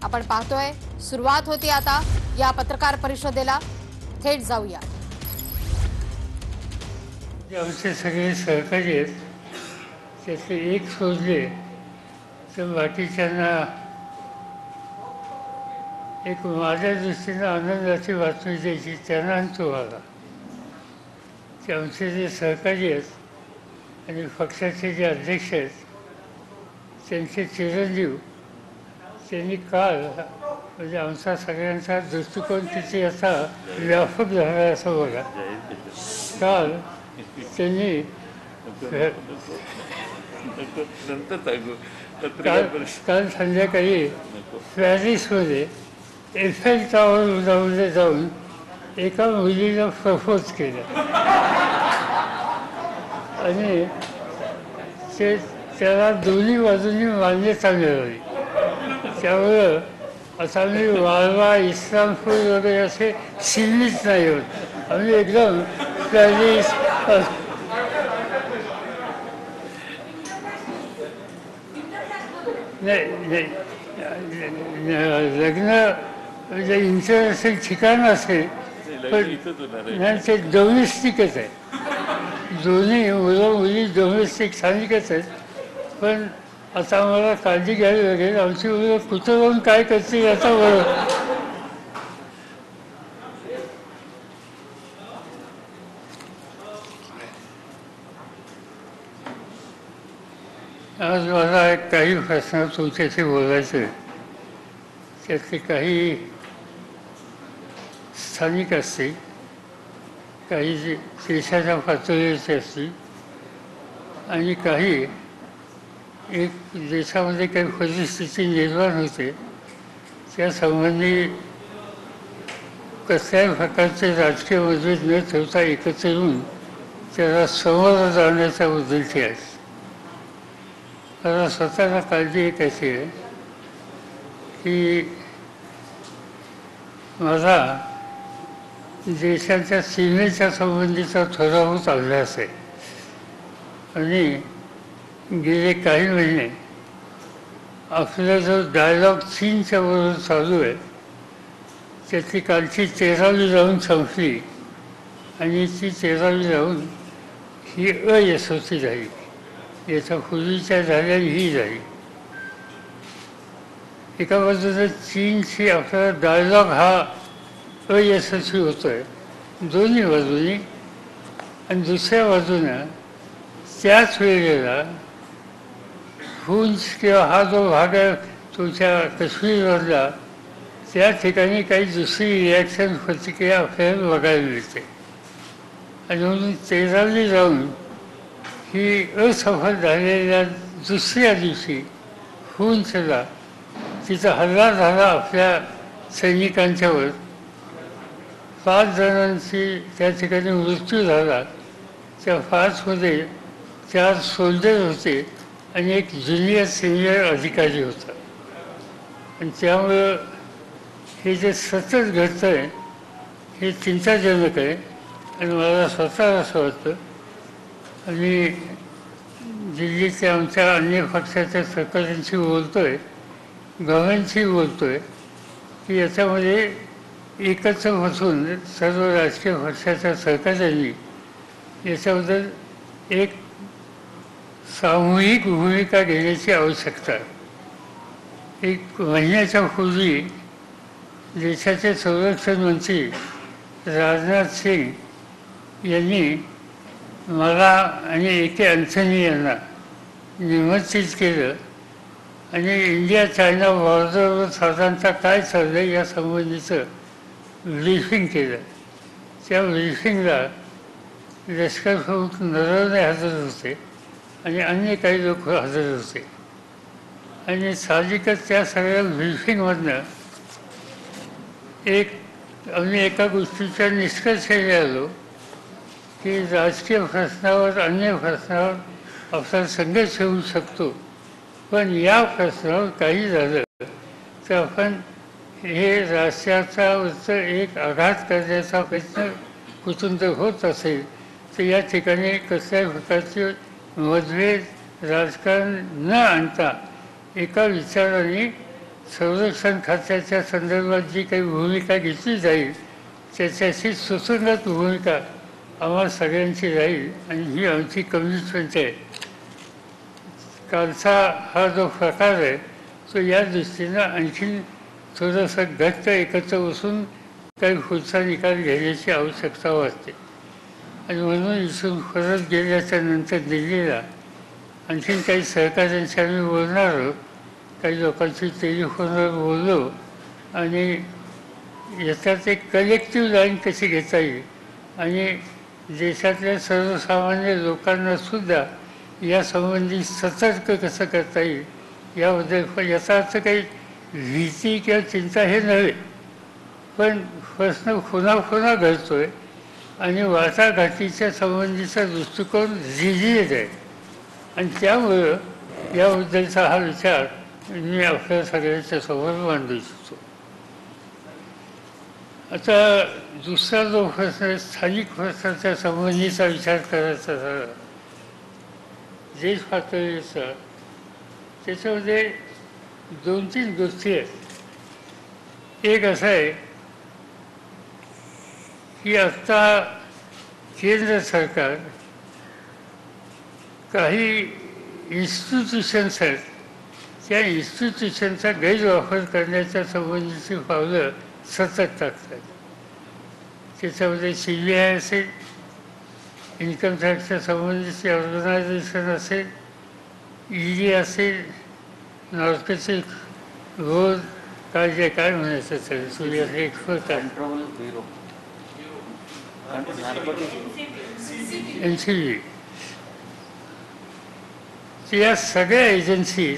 आपण पाहतोय सुरुवात होती आता या पत्रकार परिषदेला. थेट जाऊया. आमचे सगळे सहकारी आहेत, त्यातले एक सोडले तर बाकीच्यांना एक माझ्या दृष्टीनं आनंदाची बातमी द्यायची, त्यांना आणि तुम्हाला. ते आमचे जे सहकारी आहेत आणि पक्षाचे जे अध्यक्ष आहेत त्यांचे चिरंजीव, त्यांनी काल म्हणजे आमचा सगळ्यांचा दृष्टिकोन किती असा व्यापक झाला असं बघा. काल त्यांनी काल संध्याकाळी पॅरिसमध्ये एफएल टॉवरमध्ये जाऊन एका मुलीला प्रपोज केलं आणि ते त्याला दोन्ही बाजूंनी मान्यता मिळाली. त्यामुळं आता मी वाळवा, इस्लामपूर वगैरे असे सीमित नाही होत. आम्ही एकदम पॅरिस नाही लग्न म्हणजे इंटरनॅशनल ठिकाण असेल पण नाही, ते डोमेस्टिकच आहे. दोन्ही मुलं मुली डोमेस्टिक स्थानिकच आहेत. पण आता आम्हाला काळजी घ्यावी लागेल, आमची मुलं कुठं जाऊन काय करतील याचा बरोबर. आज मला काही प्रश्न तुमच्याशी बोलायचे आहे. त्यातले काही स्थानिक असतील, काही देशाच्या पातळीवरचे असतील आणि काही एक देशामध्ये काही परिस्थिती निर्माण होते त्यासंबंधी कसल्याही प्रकारचे राजकीय मतभेद न ठेवता एकत्र येऊन त्याला समोर जाण्याच्याबद्दलची आहे. मला स्वतःला काळजी एक अशी आहे की माझा देशाच्या सीमेच्या संबंधीचा थोडाहूत अभ्यास आहे आणि गेले काही महिने आपला जो डायलॉग चीनच्या बरोबर चालू आहे त्यातली कालची 13वी राऊंड संपली आणि ती 13वी राऊंड ही अयशस्वी झाली. याच्या पूर्वीच्या झाल्या ही झाली. एका बाजूला चीनशी आपला डायलॉग हा अयशस्वी होतो आहे दोन्ही बाजूनी, आणि दुसऱ्या बाजूनं त्याच वेळेला पूंछ किंवा हा जो भाग आहे तुमच्या काश्मीरमधला त्या ठिकाणी काही दुसरी रिॲक्शन प्रतिक्रिया आपल्याला बघायला मिळते. आणि म्हणून 13वी राऊंड ही असफल झालेल्या दुसऱ्या दिवशी पूंछला तिचा हल्ला झाला आपल्या सैनिकांच्यावर. 5 जणांची त्या ठिकाणी मृत्यू झाला. त्या 5मध्ये 4 सोल्जर होते आणि एक ज्युनियर सिनियर अधिकारी होता. आणि त्यामुळं हे जे सतत घडतं आहे हे चिंताजनक आहे. आणि मला स्वतः असं वाटतं, आणि दिल्लीच्या आमच्या अन्य पक्षाच्या सहकाऱ्यांशी बोलतो आहे, गव्हर्नमेंटशी बोलतो आहे की याच्यामध्ये एकत्र बसून सर्व राजकीय पक्षाच्या सहकाऱ्यांनी याच्याबद्दल एक सामूहिक भूमिका घेण्याची आवश्यकता आहे. 1 महिन्याच्या पूर्वी देशाचे संरक्षण मंत्री राजनाथ सिंग यांनी मला आणि एके अँथनी यांना निमंत्रित केलं आणि इंडिया चायना बॉर्डरवर साधारणतः काय चाललं आहे या संबंधीचं ब्रीफिंग केलं. त्या ब्रीफिंगला लष्कर प्रमुख नरवणे हजर होते आणि अन्य काही लोक हजर होते. आणि साहजिकच त्या सगळ्या ब्रीफिंगमधनं आम्ही एका गोष्टीच्या निष्कर्षाने आलो की राजकीय प्रश्नावर, अन्य प्रश्नावर आपला संघर्ष होऊ शकतो, पण या प्रश्नावर काही झालं तर आपण हे राष्ट्राचा एक आघात करण्याचा प्रयत्न कुठून जर होत असेल तर या ठिकाणी कसल्याही प्रकारचे मतभेद राजकारण न आणता एका विचाराने संरक्षण खात्याच्या संदर्भात जी काही भूमिका घेतली जाईल त्याच्याशी सुसंगत भूमिका आम्हा सगळ्यांची राहील आणि ही आमची कमिटमेंट आहे. कालचा हा जो प्रकार आहे तो या दृष्टीनं आणखीन थोडंसं घट्ट एकत्र बसून काही पुढचा निकाल घेण्याची आवश्यकता वाटते. आणि म्हणून इथून परत गेल्याच्या नंतर दिल्लीला आणखीन काही सहकाऱ्यांशी आम्ही बोलणार आहोत. काही लोकांशी टेलिफोनवर बोललो आणि याच्यात एक कलेक्टिव्ह लाईन कशी घेता येईल आणि देशातल्या सर्वसामान्य लोकांना सुद्धा यासंबंधी सतर्क कसं करता येईल याबद्दल. पण याचा अर्थ काही भीती किंवा चिंता हे नव्हे, पण प्रश्न पुन्हा घडतोय आणि वाटाघाटीच्या संबंधीचा दृष्टिकोन झिजलेत आहे आणि त्यामुळं याबद्दलचा हा विचार मी आपल्या सगळ्यांच्या समोर मांडू इच्छितो. आता दुसरा जो प्रश्न आहे स्थानिक प्रश्नाच्या संबंधीचा विचार करायचा झाला देश पातळीचा, त्याच्यामध्ये 2-3 गोष्टी आहेत. एक असं आहे की आत्ता केंद्र सरकार काही इन्स्टिट्यूशन्स आहेत त्या इन्स्टिट्यूशनचा गैरवापर करण्याच्या संबंधीची पावलं सतत टाकतात. त्याच्यामध्ये CBI असेल, इन्कम टॅक्सच्या संबंधीची ऑर्गनायझेशन असेल, ED असेल, नार्कोटिक रोड काय म्हणायचं असेल सूर्याचे एक्सपर्ट आहे NCB. या सगळ्या एजन्सी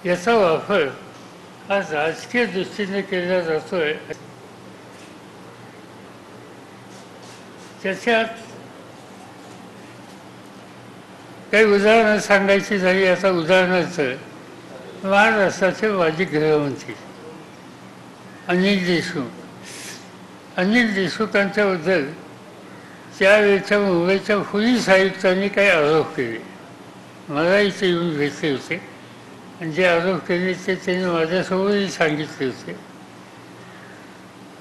याचा वापर हा राजकीय दृष्टीने केला जातोय. त्याच्यात काही उदाहरणं सांगायची झाली. आता उदाहरणार्थ महाराष्ट्राचे माजी गृहमंत्री अनिल देशमुखांच्याबद्दल त्यावेळेच्या मुंबईच्या पोलीस आयुक्तांनी काही आरोप केले. मला इथे येऊन भेटले होते आणि जे आरोप केले ते त्यांनी माझ्यासमोरही सांगितले होते.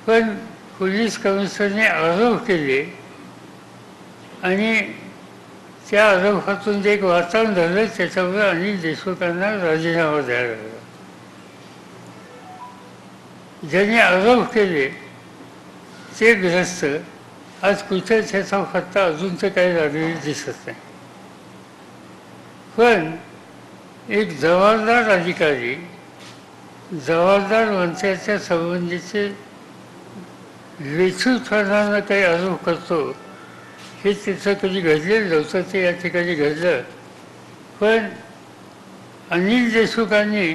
पण पोलीस कमिशनरने आरोप केले आणि त्या आरोपातून जे एक वातावरण झालं त्याच्यामुळे अनिल देशमुखांना राजीनामा द्यायला लागला. ज्यांनी आरोप केले ते ग्रस्त आज कुठे त्याचा पत्ता अजून तर काही लागलेली दिसत नाही. पण एक जबाबदार अधिकारी जबाबदार मंत्र्याच्या संबंधीचे लेखीपणानं काही आरोप करतो हे तिथं कधी घडलेलं नव्हतं. ते या ठिकाणी घडलं. पण अनिल देशमुखांनी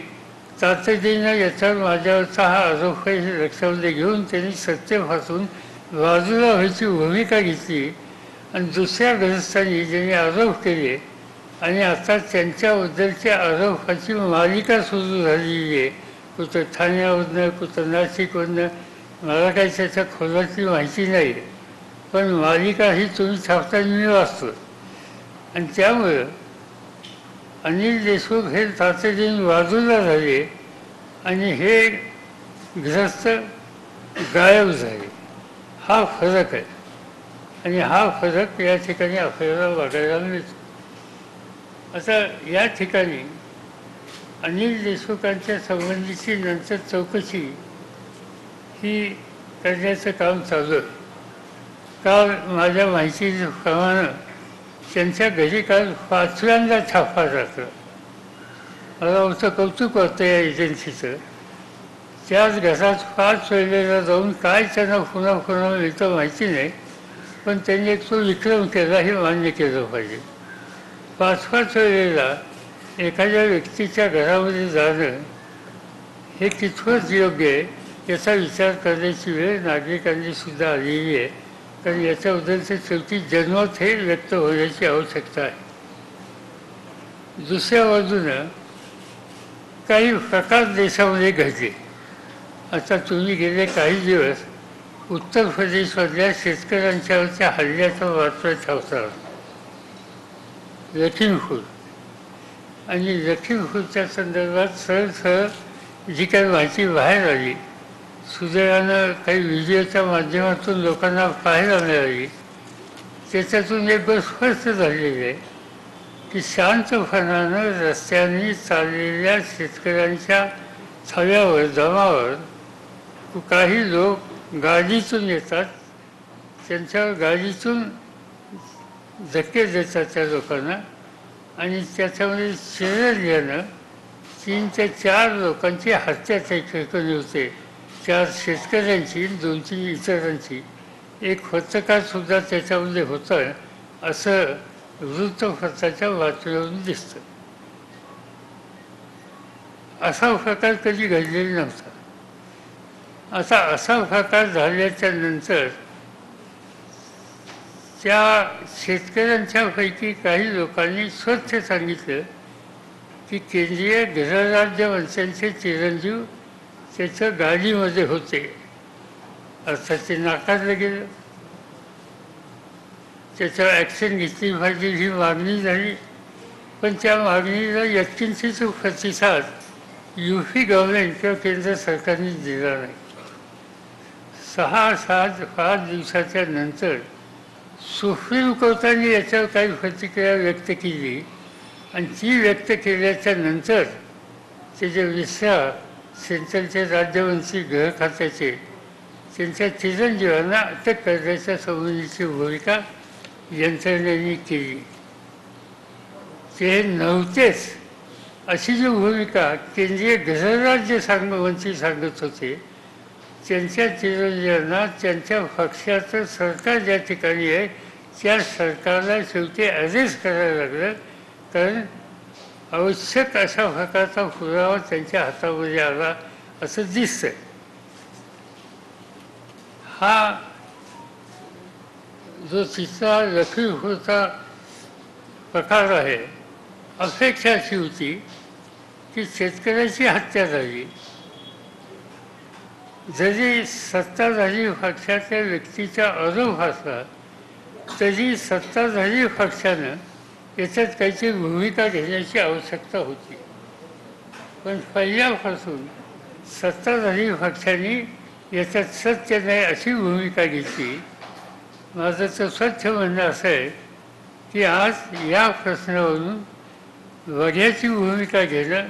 तातडीनं याच्यावर माझ्यावरचा हा आरोप आहे हे लक्षामध्ये घेऊन त्यांनी सत्तेपासून बाजूला व्हायची भूमिका घेतली आणि दुसऱ्या ग्रस्तांनी ज्यांनी आरोप केले आणि आता त्यांच्याबद्दलच्या आरोपाची मालिका सुरू झालेली आहे. कुठं ठाण्यामधनं कुठं नाशिकमधनं मला काही त्याच्या खोलातली माहिती नाही, पण मालिका ही तुम्ही छापताना मी वाचतो. आणि त्यामुळं अनिल देशमुख हे तातडीने बाजूला झाले आणि हे ग्रस्त गायब झाले. हा फरक आहे आणि हा फरक या ठिकाणी आपल्याला बघायला मिळतो. आता या ठिकाणी अनिल देशमुखांच्या संबंधीची नंतर चौकशी ही करण्याचं काम चालू आहे. काल माझ्या माहितीप्रमाणे त्यांच्या घरी काल 5व्यांदा छापा टाकला. मला होतं कौतुक वाटतं या एजन्सीचं. त्याच घरात 5 वेळेला जाऊन काय त्यांना पुन्हा मिळतं माहिती नाही, पण त्यांनी एक तो विक्रम केला हे मान्य केलं पाहिजे. 5 वेळेला एखाद्या व्यक्तीच्या घरामध्ये जाणं हे कितपत योग्य आहे याचा विचार करण्याची वेळ नागरिकांनी सुद्धा आलेली आहे. कारण याच्याबद्दलचे शेवटी जनमत हे व्यक्त होण्याची आवश्यकता आहे. दुसऱ्या बाजूनं काही प्रकार देशामध्ये घडले. आता तुम्ही गेले काही दिवस उत्तर प्रदेशमधल्या शेतकऱ्यांच्यावरच्या हल्ल्याचा बातम्या छापता. लखीमपूर आणि लखीमपूरच्या संदर्भात सरळ जी काही माहिती बाहेर आली, सुदैवानं काही व्हिडिओच्या माध्यमातून लोकांना पाहायला मिळाली, त्याच्यातून एक गोष्ट स्पष्ट झालेली आहे की शांतपणानं रस्त्याने चाललेल्या शेतकऱ्यांच्या थव्यावर जमावर काही लोक गाडीतून येतात, त्यांच्या गाडीतून धक्के देतात त्या लोकांना आणि त्याच्यामध्ये चिरडल्यानं 3 ते 4 लोकांची हत्या त्या ठिकाणी होते. 4 शेतकऱ्यांची, 2-3 इतरांची. एक पत्रकारसुद्धा त्याच्यामध्ये होतं असं वृत्तपत्राच्या बातम्यावरून दिसतं. असा प्रकार कधी घडलेला नव्हता. आता असा प्रकार झाल्याच्या नंतर त्या शेतकऱ्यांच्यापैकी काही लोकांनी स्वच्छ सांगितलं की केंद्रीय गृहराज्यमंत्र्यांचे चिरंजीव त्याच्या गाडीमध्ये होते. अर्थात ते नाकारलं गेलं. त्याच्यावर ॲक्शन घेतली पाहिजे ही मागणी झाली, पण त्या मागणीला यत्किंचित प्रतिसाद UP गव्हर्नमेंट किंवा केंद्र सरकारने दिला नाही. 6-5 दिवसाच्या नंतर सुप्रीम कोर्टाने याच्यावर काही प्रतिक्रिया व्यक्त केली आणि ती व्यक्त केल्याच्या नंतर त्याचे विश्रा सेंट्रलचे राज्यमंत्री गृह खात्याचे त्यांच्या चिरंजीवांना अटक करण्याच्या संबंधीची भूमिका यंत्रणेने केली. ते नव्हतेच अशी जी भूमिका केंद्रीय गृहराज्य मंत्री सांगत होते, त्यांच्या चिरंजीवांना त्यांच्या पक्षाचं सरकार ज्या ठिकाणी आहे त्या सरकारला शेवटी अरेस्ट करायला लागलं, कारण आवश्यक अशा प्रकारचा पुरावा त्यांच्या हातामध्ये आला असं दिसतंय. हा जो तिसरा लखीमपूरचा प्रकार आहे, अपेक्षा अशी होती की शेतकऱ्याची हत्या झाली, जरी सत्ताधारी पक्षाच्या व्यक्तीचा आरोप असला तरी सत्ताधारी पक्षानं याच्यात काहीतरी भूमिका घेण्याची आवश्यकता होती. पण पहिल्यापासून सत्ताधारी पक्षाने याच्यात सत्य नाही अशी भूमिका घेतली. माझं तर स्वच्छ म्हणणं असं आहे की आज या प्रश्नावरून वड्याची भूमिका घेणं,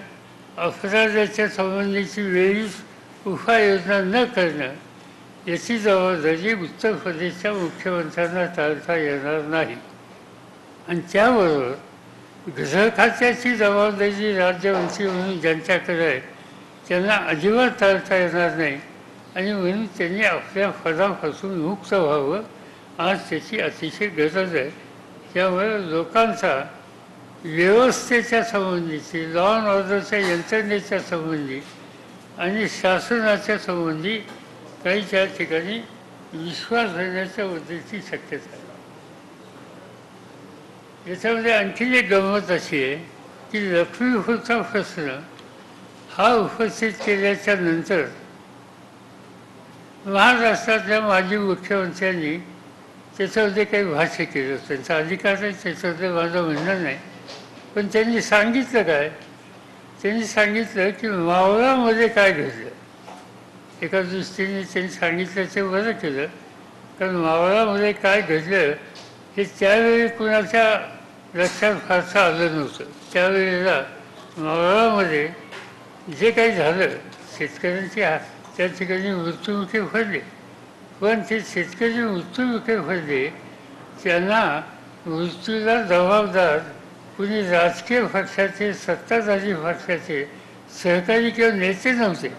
अपराधाच्या संबंधीची वेळीच उपाययोजना न करणं याची जबाबदारी उत्तर प्रदेशच्या मुख्यमंत्र्यांना टाळता येणार नाही. आणि त्याबरोबर गृह खात्याची जबाबदारी राज्यमंत्री म्हणून ज्यांच्याकडे आहे त्यांना अजिबात टाळता येणार नाही आणि म्हणून त्यांनी आपल्या पदापासून मुक्त व्हावं. आज त्याची अतिशय गरज आहे. त्यामुळे लोकांचा व्यवस्थेच्या संबंधीची, लॉ अँड ऑर्डरच्या यंत्रणेच्या संबंधी आणि शासनाच्या संबंधी काही त्या ठिकाणी विश्वास राहण्याच्या बद्दलची शक्यता आहे. याच्यामध्ये आणखी एक गंमत अशी आहे की लखीमपूरचा प्रश्न हा उपस्थित केल्याच्या नंतर महाराष्ट्रातल्या माजी मुख्यमंत्र्यांनी त्याच्यामध्ये काही भाष्य केलं. त्यांचा अधिकार आहे, त्याच्यामध्ये माझं म्हणणं नाही. पण त्यांनी सांगितलं काय? त्यांनी सांगितलं की मावळामध्ये काय घडलं. एका दृष्टीने त्यांनी सांगितलं ते बरं केलं, कारण मावळामध्ये काय घडलं हे त्यावेळी कुणाच्या लक्षात फारसं आलं नव्हतं. त्यावेळेला मावळामध्ये जे काही झालं, शेतकऱ्यांची त्या ठिकाणी मृत्युमुखी पडले, पण ते शेतकरी मृत्युमुखी पडले त्यांना मृत्यूला जबाबदार कुणी राजकीय पक्षाचे, सत्ताधारी पक्षाचे सहकारी किंवा नेते नव्हते.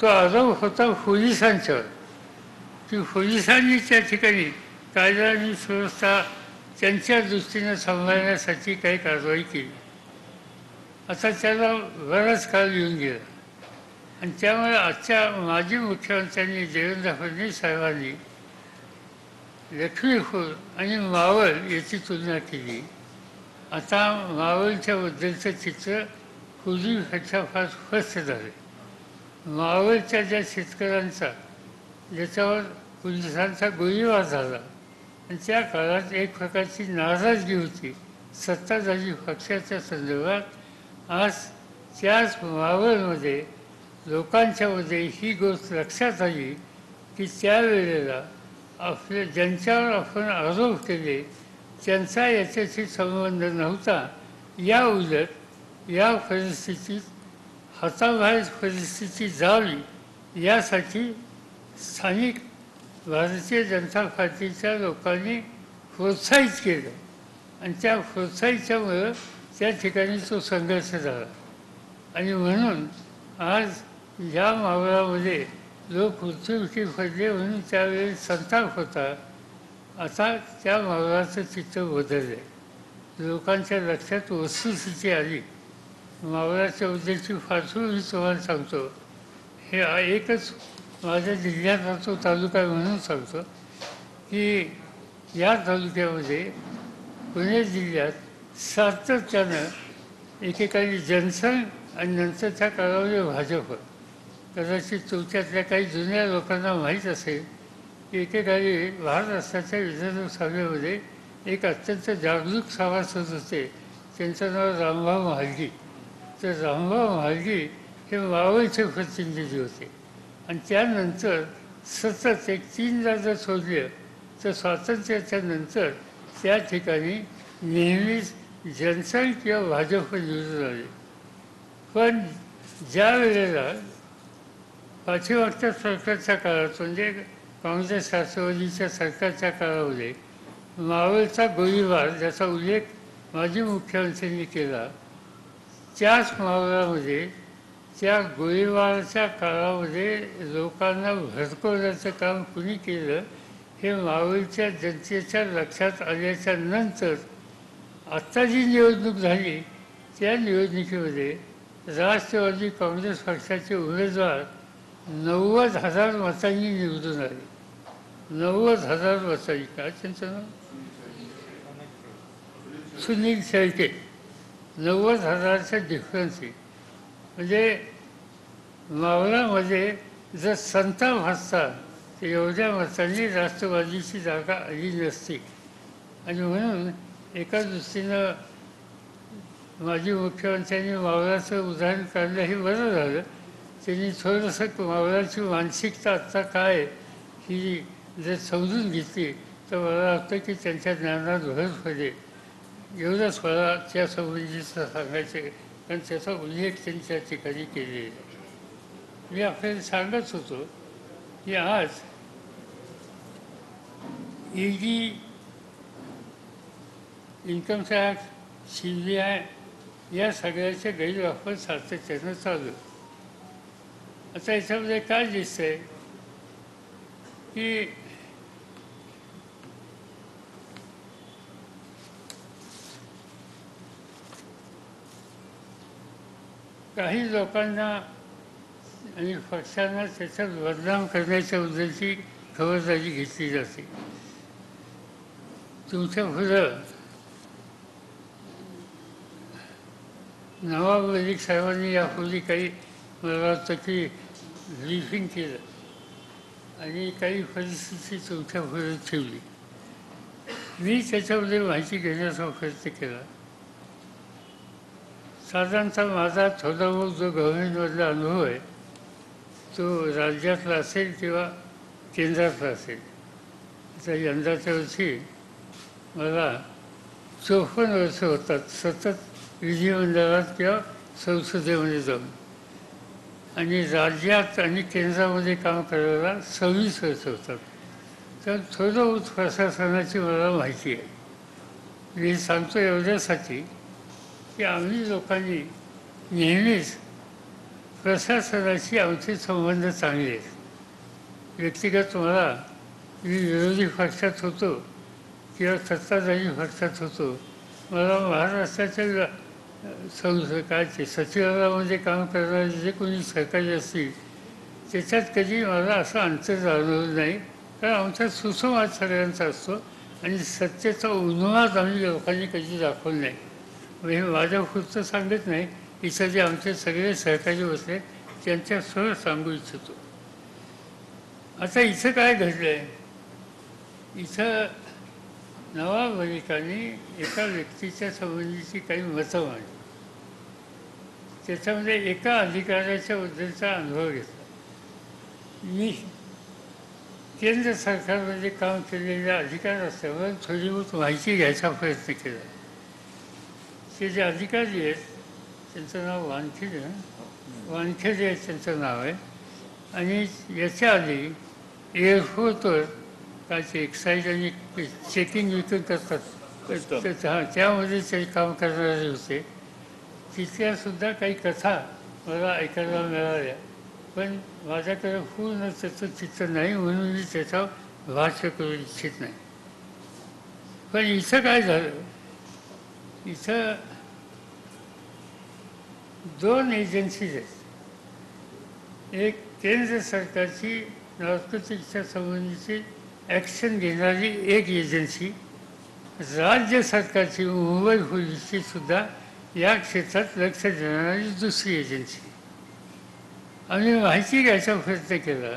तो आरोप होता पोलिसांच्यावर की पोलिसांनी त्या ठिकाणी कायदा आणि सुव्यवस्था त्यांच्या दृष्टीनं सांभाळण्यासाठी काही कारवाई केली. आता त्याला बराच काळ येऊन गेला आणि त्यामुळे आजच्या माजी मुख्यमंत्र्यांनी देवेंद्र फडणवीस साहेबांनी लखीमपूर आणि मावळ याची तुलना केली. आता मावळच्या बद्दलचं चित्र पूर्वीपेक्षा फार स्पष्ट झालं. मावळच्या ज्या शेतकऱ्यांचा ज्याच्यावर पोलिसांचा गोळीबार झाला आणि त्या काळात एक प्रकारची नाराजगी होती सत्ताधारी पक्षाच्या संदर्भात, आज त्याच मावळमध्ये लोकांच्यामध्ये ही गोष्ट लक्षात आली की त्यावेळेला आपले ज्यांच्यावर आपण आरोप केले त्यांचा याच्याशी संबंध नव्हता. या उलट या परिस्थितीत हाताबाहेर परिस्थिती जावी यासाठी स्थानिक भारतीय जनता पार्टीच्या लोकांनी प्रोत्साहित केलं आणि त्या प्रोत्साहितामुळं त्या ठिकाणी तो संघर्ष झाला. आणि म्हणून आज या मावळामध्ये लोक मृत्युमुखी पडले म्हणून त्यावेळी संताप होता. आता त्या मावळाचं चित्र बदललं आहे. लोकांच्या लक्षात वस्तुस्थिती आली. मावळाच्या उद्याची फारसून मी तुम्हाला सांगतो. हे एकच माझ्या जिल्ह्याचा तो तालुका म्हणून सांगतो की या तालुक्यामध्ये पुणे जिल्ह्यात सातत्यानं एकेकाळी जनसंघ आणि नंतरच्या काळामध्ये भाजप. कदाचित तुमच्यातल्या काही जुन्या लोकांना माहीत असेल की एकेकाळी महाराष्ट्राच्या विधानसभा सभेमध्ये एक अत्यंत जागरूक सभासद होते. त्यांचं नाव रामभाऊ म्हालगी. तर रामभाऊ म्हालगी हे मावळचे प्रतिनिधी होते आणि त्यानंतर सतत एक 3दा जर सोडलं तर स्वातंत्र्याच्या नंतर त्या ठिकाणी नेहमीच जनसंघ किंवा भाजप निवडून आले. पण ज्या वेळेला पाठीमागच्या सरकारच्या काळात म्हणजे काँग्रेस राष्ट्रवादीच्या सरकारच्या काळामध्ये मावळचा गोळीबार ज्याचा उल्लेख माजी मुख्यमंत्र्यांनी केला, त्याच मावळामध्ये त्या गोळीबाराच्या काळामध्ये लोकांना भडकवण्याचं काम कुणी केलं हे मावळच्या जनतेच्या लक्षात आल्याच्या नंतर आत्ता जी निवडणूक झाली त्या निवडणुकीमध्ये राष्ट्रवादी काँग्रेस पक्षाचे उमेदवार 90,000 मतांनी निवडून आले. 90,000 मतांनी. काय त्यांचं नाव? सुनील शेळके. 90,000चा डिफरन्स आहे. म्हणजे मावळामध्ये जर संताप असता तर एवढ्या मतांनी राष्ट्रवादीची जागा आली नसती. आणि म्हणून एका दृष्टीनं माजी मुख्यमंत्र्यांनी मावळाचं उदाहरण काढलं हे बरं झालं. त्यांनी थोडंसं मावळाची मानसिकता आत्ता काय ही जर समजून घेतली तर मला वाटतं की त्यांच्या ज्ञानात भर पडेल. एवढंच मला त्या संबंधीचं सांगायचं आहे कारण त्याचा उल्लेख त्यांनी त्या ठिकाणी केलेला आहे. मी आपल्याला सांगत होतो की आज ईडी, इन्कम टॅक्स, CBI या सगळ्याचे गैरवापर सातत्यानं चालू. आता याच्यामध्ये काय दिसतंय की काही लोकांना आणि पक्षांना त्याच्यात बदनाम करण्याच्या उद्देशाची खबरदारी घेतली जाते. तुमच्या पुढं नवाब मलिक साहेबांनी यापूर्वी काही मला वाटतं की ब्रीफिंग केलं आणि काही परिस्थिती तुमच्या पुढे ठेवली. मी त्याच्यामध्ये माहिती घेण्याचा प्रयत्न केला. साधारणतः माझा थोडा बहुत जो गव्हर्नमेंटमधला अनुभव आहे तो राज्यातला असेल किंवा केंद्रातला असेल. तर यंदाच्या वर्षी मला 54 वर्ष होतात सतत विधिमंडळात किंवा संसदेमध्ये जाऊन. आणि राज्यात आणि केंद्रामध्ये काम करायला 26 वर्ष होतात. तर थोडं बहुत प्रशासनाची मला माहिती आहे. मी सांगतो एवढ्यासाठी की आम्ही लोकांनी नेहमीच प्रशासनाशी आमचे संबंध चांगले आहेत. व्यक्तिगत मला मी विरोधी पक्षात होतो किंवा सत्ताधारी पक्षात होतो. मला महाराष्ट्राच्या काय सचिवालयामध्ये काम करणारे जे कोणी सहकारी असतील त्याच्यात कधी मला असं अंतर जाणवलं नाही. कारण आमचा सुसंवाद सगळ्यांचा असतो आणि सत्तेचा उन्माद आम्ही लोकांनी कधी दाखवला नाही. म्हणजे माझ्या पुढचं सांगत नाही. इथं जे आमचे सगळे सहकारी बसले त्यांच्यासह सांगू इच्छितो. आता इथं काय घडलं आहे, इथं नवाब मलिकांनी एका व्यक्तीच्या संबंधीची काही मतं मांडली. त्याच्यामध्ये एका अधिकाऱ्याच्या बद्दलचा अनुभव घेतला. मी केंद्र सरकारमध्ये काम केलेले अधिकारी असल्यामुळे थोडी बहुत माहिती घ्यायचा प्रयत्न केला. ते जे अधिकारी आहेत त्यांचं नाव वानखेडे वानखेडे त्यांचं नाव आहे. आणि याच्या आधी एअरपोर्टवर काय ते एक्साईज आणि चेकिंग विकत करतात हां त्यामध्ये ते काम करणारे होते. तिथल्यासुद्धा काही कथा मला ऐकायला मिळाल्या, पण माझ्याकडे पूर्ण त्याचं चित्र नाही म्हणून मी त्याच्यावर भाष्य करू इच्छित नाही. पण इथं काय झालं, इथं 2 एजन्सीज आहेत. एक केंद्र सरकारची नार्कोटिक्सच्या संबंधीची ॲक्शन घेणारी एक एजन्सी, राज्य सरकारची मुंबई पोलीसची सुद्धा या क्षेत्रात लक्ष देणारी दुसरी एजन्सी. आम्ही माहिती घ्यायचा प्रयत्न केला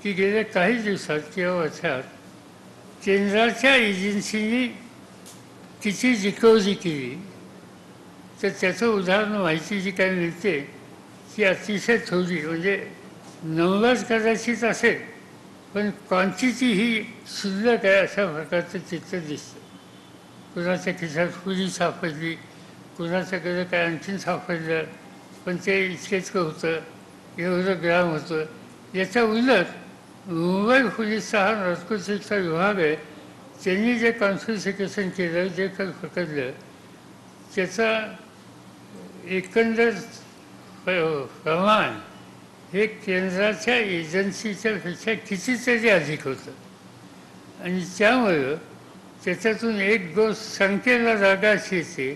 की गेल्या काही दिवसात किंवा वर्षात केंद्राच्या एजन्सीनी तिची रिकव्हरी केली. तर त्याचं उदाहरण माहिती जी काही मिळते ती अतिशय थोडी, म्हणजे नंबर कदाचित असेल पण क्वांटिटी ही शुल्लक आहे अशा प्रकारचं चित्र दिसतं. कुणाच्या खिशात पुरी सापडली, कुणाच्याकडे काय आणखीन सापडलं, पण ते इतकेच होतं, एवढं ग्राम होतं. याच्या उलट मुंबई पोलीसचा हा नार्कोटिक्सचा विभाग आहे, त्यांनी जे कॉन्फिस्केशन केलं, जे काही पकडलं, त्याचा एकंदर प्रमाण हे केंद्राच्या एजन्सीच्या पेक्षा कितीतरी अधिक होतं. आणि त्यामुळं त्याच्यातून एक गोष्ट शंकेला जागा अशी येते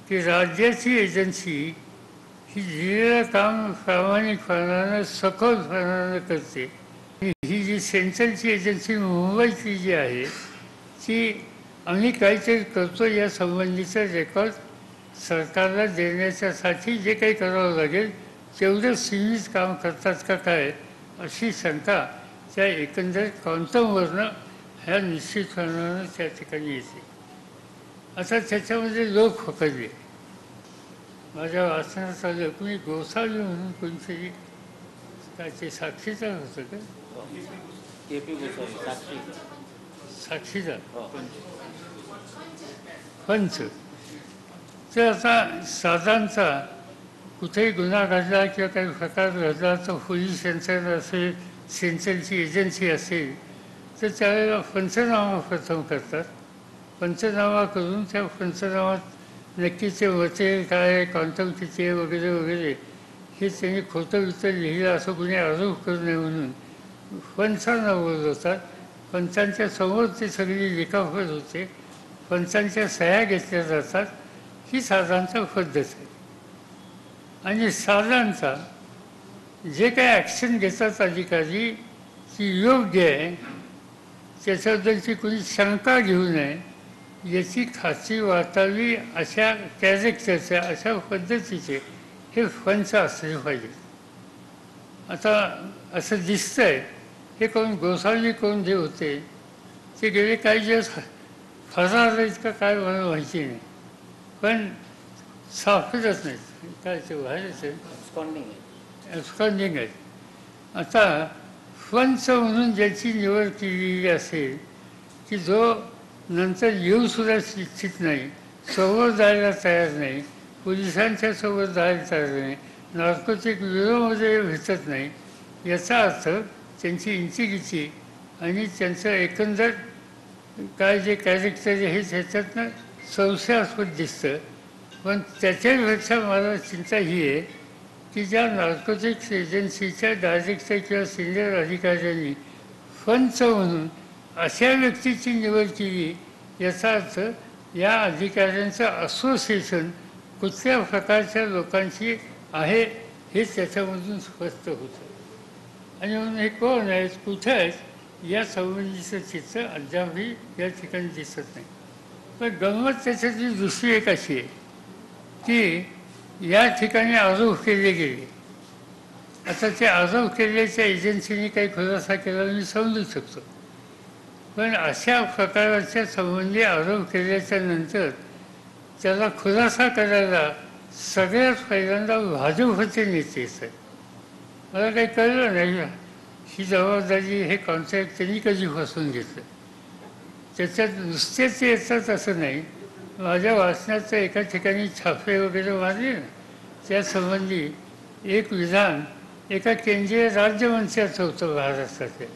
की राज्याची एजन्सी ही दिलेलं काम प्रामाणिकपणानं सखोलपणानं करते. ही जी सेंट्रलची एजन्सी मुंबईची जी आहे ती आम्ही काहीतरी करतो या संबंधीचं रेकॉर्ड सरकारला देण्याच्यासाठी जे काही करावं लागेल तेवढं सीमित काम करतात का काय, अशी शंका त्या एकंदर क्वांटमवरनं ह्या निश्चितपणानं त्या ठिकाणी येते. आता त्याच्यामध्ये लोक पकडले. माझ्या वाचनात आलं कुणी गोसावी म्हणून कोणतरी काय ते साक्षीदार होतं का, साक्षीदार पंच. तर आता साधारणचा कुठेही गुन्हा घडला किंवा काही प्रकार घडला तर पोलीस यंत्रणा असेल, सेंट्रलची एजन्सी असेल तर त्यावेळेला पंचनामा प्रथम करतात. पंचनामा करून त्या पंचनामात नक्कीचे मते काय, क्वांटम किती आहे वगैरे वगैरे हे त्यांनी खोटं वितर लिहिलं असं कुणी आरोप करू नये म्हणून पंचांना बोलवतात. पंचांच्या समोर ते सगळी लिखापत होते, पंचांच्या सह्या घेतल्या जातात. ही साधारणतः पद्धत आहे. आणि साधारणतः जे काही ॲक्शन घेतात अधिकारी ती योग्य आहे, त्याच्याबद्दलची कोणी शंका घेऊ नये याची खात्री वाटावी अशा कॅरेक्टरच्या, अशा पद्धतीचे हे पंच असले पाहिजे. आता असं दिसतंय हे कोण गोसावी कोण जे होते ते गेले काही दिवस फरार आहेत का काय मला माहिती नाही, पण सापडत नाहीत. काय ते बाहेरच आहे, ॲब्स्कॉन्डिंग आहे. आता पंच म्हणून ज्याची निवड केलेली असेल की जो नंतर येऊसुद्धा इच्छित नाही, समोर जायला तयार नाही, पोलिसांच्या सोबत जायला तयार नाही, नार्कोटिक ब्युरोमध्ये भेटत नाही, याचा अर्थ त्यांची इंचिगिची आणि त्यांचं एकंदर काय जे कॅरेक्टर हे त्याच्यातनं संशयास्पद दिसतं. पण त्याच्यापेक्षा मला चिंता ही आहे की ज्या नार्कोटिक्स एजन्सीच्या डायरेक्टर किंवा सिनियर अधिकाऱ्यांनी पंच म्हणून अशा व्यक्तीची निवड केली, याचा अर्थ या अधिकाऱ्यांचं असोसिएशन कुठल्या प्रकारच्या लोकांशी आहे हे त्याच्यामधून स्पष्ट होतं. आणि म्हणून हे कोण आहेत, कुठे आहेत या संबंधीचं चित्र अद्यापही या ठिकाणी दिसत नाही. पण गंमत त्याच्यातली दुसरी एक अशी आहे की या ठिकाणी आरोप केले गेले. आता ते आरोप केल्याच्या एजन्सीने काही खुलासा केला मी समजू शकतो, पण अशा प्रकारच्या संबंधी आरोप केल्याच्या नंतर त्याला खुलासा करायला सगळ्यात पहिल्यांदा भाजपचे नेतेच आहेत. मला काही कळलं नाही ही जबाबदारी हे कॉन्ट्रॅक्ट त्यांनी कधी फसवून घेतलं. त्याच्यात नुसतेच येतात असं नाही. माझ्या वाचनाचं एका ठिकाणी छापे वगैरे मारले ना, त्यासंबंधी एक विधान एका केंद्रीय राज्यमंत्र्याचं होतं महाराष्ट्राचे.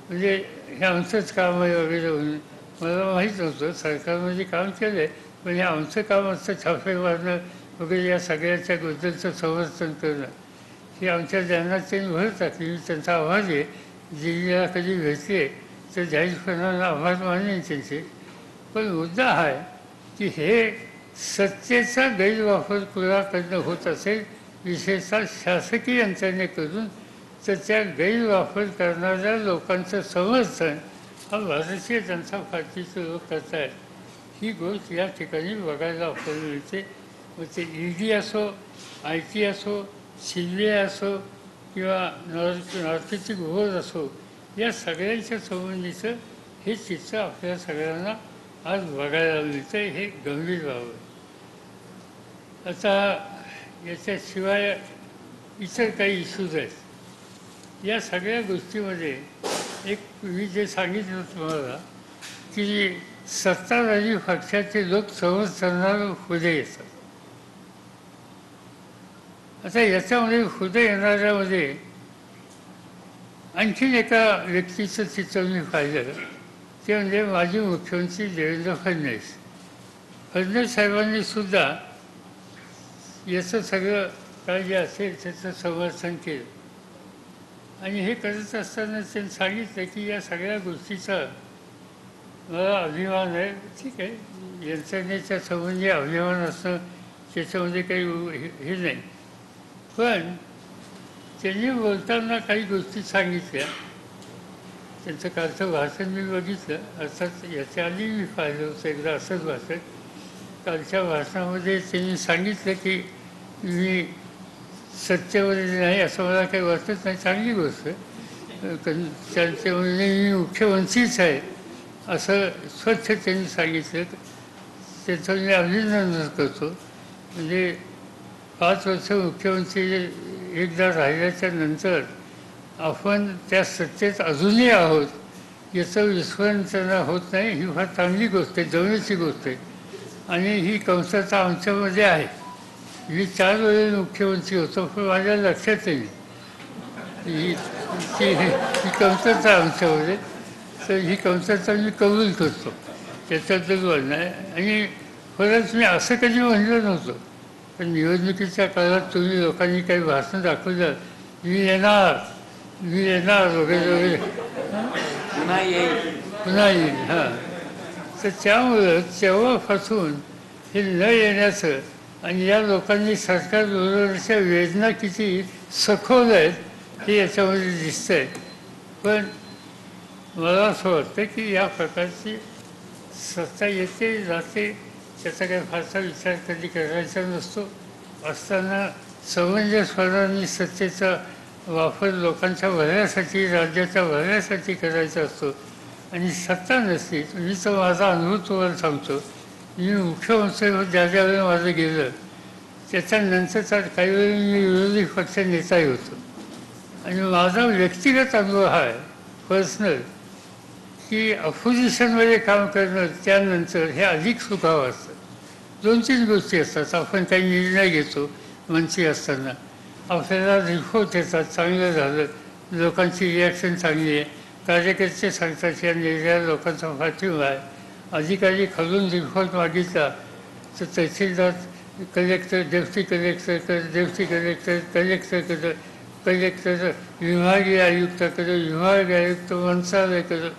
म्हणजे हे आमचंच काम आहे वगैरे म्हणून मला माहीत नव्हतं. सरकारमध्ये काम केलं आहे, पण हे आमचं काम असतं छापे मारणं वगैरे या सगळ्याच्या बद्दलचं समर्थन करणं. ही आमच्या ज्ञानात त्यांनी भर टाकली. मी त्यांचा आभार आहे. दिल्लीला कधी भेटले तर जाहीरपणानं आभार मानेन त्यांचे. पण मुद्दा हा आहे की हे सत्तेचा गैरवापर कुणाकडनं होत असेल, विशेषतः शासकीय यंत्रणेकडून, तर त्या गैरवापर करणाऱ्या लोकांचं समर्थन हा भारतीय जनता पार्टीचे लोक करत आहेत. ही गोष्ट या ठिकाणी बघायला आपल्याला मिळते. मग ते ईडी असो, IT असो, CBI असो किंवा नार्कोटिक बोर्ड असो, या सगळ्यांच्या संबंधीचं हे चित्र आपल्या सगळ्यांना आज बघायला मिळतं. हे गंभीर बाब आहे. आता याच्याशिवाय इतर काही इश्यूज आहेत. या सगळ्या गोष्टीमध्ये एक मी जे सांगितलं तुम्हाला की सत्ताधारी पक्षाचे लोक समर्थनाला पुढे येतात. आता याच्यामध्ये पुढे येणाऱ्यामध्ये आणखीन एका व्यक्तीचं चित्र मी पाहिलं. ते म्हणजे माजी मुख्यमंत्री देवेंद्र फडणवीस. फडणवीस साहेबांनी सुद्धा याचं सगळं काय जे असेल त्याचं समर्थन केलं. आणि हे करत असताना त्यांनी सांगितलं की या सगळ्या गोष्टीचा मला अभिमान आहे. ठीक आहे, यंत्रणेच्या संबंधी अभिमान असणं त्याच्यामध्ये काही हे नाही. पण त्यांनी बोलताना काही गोष्टी सांगितल्या. त्यांचं कालचं भाषण मी बघितलं. अर्थात याच्या आधी मी पाहिलं होतं एकदा असंच भाषण. कालच्या भाषणामध्ये त्यांनी सांगितलं की मी सत्तेमध्ये नाही असं मला काही वाटत नाही. चांगली गोष्ट त्यांचे म्हणजे मी मुख्यमंत्रीच आहे असं स्वच्छ त्यांनी सांगितलं. त्याचं मी अभिनंदन करतो. म्हणजे 5 वर्ष मुख्यमंत्री एकदा राहिल्याच्या नंतर आपण त्या सत्तेत अजूनही आहोत याचं विस्मरण त्यांना होत नाही. ही फार चांगली गोष्ट आहे, जवळची गोष्ट आहे. आणि ही कमतरता आमच्यामध्ये आहे. मी 4 वेळेस मुख्यमंत्री होतो, पण माझ्या लक्षात नाही ही कमतरता आमच्यामध्ये. तर ही कमतरता मी कबूल करतो, त्याच्यातच बोलणं आहे. आणि परत मी असं कधी म्हणलं नव्हतं. पण निवडणुकीच्या काळात तुम्ही लोकांनी काही भाषण दाखवलं, मी येणार वगैरे वगैरे, पुन्हा येईल. हां, तर त्यामुळं तेव्हापासून हे न येण्याचं आणि या लोकांनी सरकारबरोबरच्या वेदना किती सखोल आहेत हे याच्यामध्ये दिसतं आहे. पण मला असं वाटतं की या प्रकारची सत्ता येते जाते, त्याचा काही फारसा विचार कधी करायचा नसतो. असताना समंजसपणाने सत्तेचा वापर लोकांच्या भल्यासाठी, राज्याच्या भल्यासाठी करायचा असतो. आणि सत्ता नसते. मी तर माझा अनुभव तुम्हाला सांगतो. मी मुख्यमंत्री ज्या ज्यावेळी माझं गेलं त्याच्यानंतरचा काही वेळी मी विरोधी पक्ष नेताही होतो. आणि माझा व्यक्तिगत अनुभव हा आहे, पर्सनल, की अपोजिशनमध्ये काम करणं त्यानंतर हे अधिक सुखावं असतं. 2-3 गोष्टी असतात. आपण काही निर्णय घेतो मंत्री असताना, आपल्याला रिपोर्ट येतात, चांगलं झालं, लोकांची रिॲक्शन चांगली आहे, कार्यकर्ते सांगतात या निर्णयाला लोकांचा पाठिंबा आहे. अधिकारी खालून रिपोर्ट मागितला तर तहसीलदार, कलेक्टर, डेप्टी कलेक्टर, कलेक्टर विभागीय आयुक्ताकडे, विभागीय आयुक्त मंत्रालयाकडं,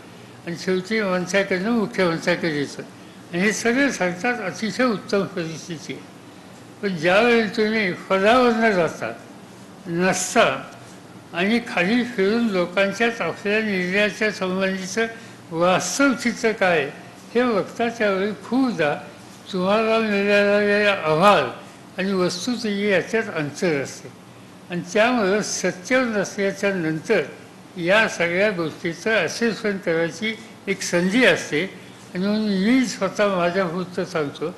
आणि शेवटी मंत्र्याकडनं मुख्यमंत्र्याकडे येतं. आणि हे सगळे सांगतात अतिशय उत्तम परिस्थिती आहे. पण ज्यावेळी तुम्ही पदावरनं जाता नसता आणि खाली फिरून लोकांच्याच आपल्या निर्णयाच्या संबंधीचं वास्तव चित्र काय हे बघता, त्यावेळी खूपदा तुम्हाला मिळालेला अहवाल आणि वस्तुस्थिती याच्यात अंतर असते. आणि त्यामुळं सत्तेवर नसल्याच्या नंतर या सगळ्या गोष्टीचं असेसमेंट करायची एक संधी असते. आणि म्हणून मी स्वतः माझ्या पुरतं सांगतो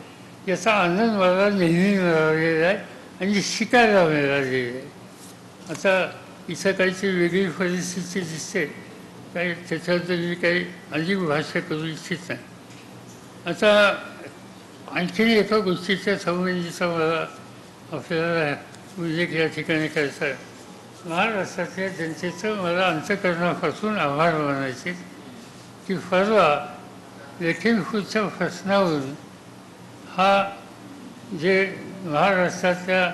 याचा आनंद मला नेहमी मिळालेला आहे आणि शिकायला मिळालेलं आहे. आता इथं काहीची वेगळी परिस्थिती दिसते, काही त्याच्याबद्दल मी काही अधिक भाष्य करू इच्छित नाही. आता आणखीन एका गोष्टीच्या संबंधीचा मला आपल्याला उल्लेख या ठिकाणी करायचा आहे. महाराष्ट्रातल्या जनतेचं मला अंतःकरणापासून आभार मानायचे की परवा लखीमपूरच्या प्रश्नावरून हा जे महाराष्ट्रातल्या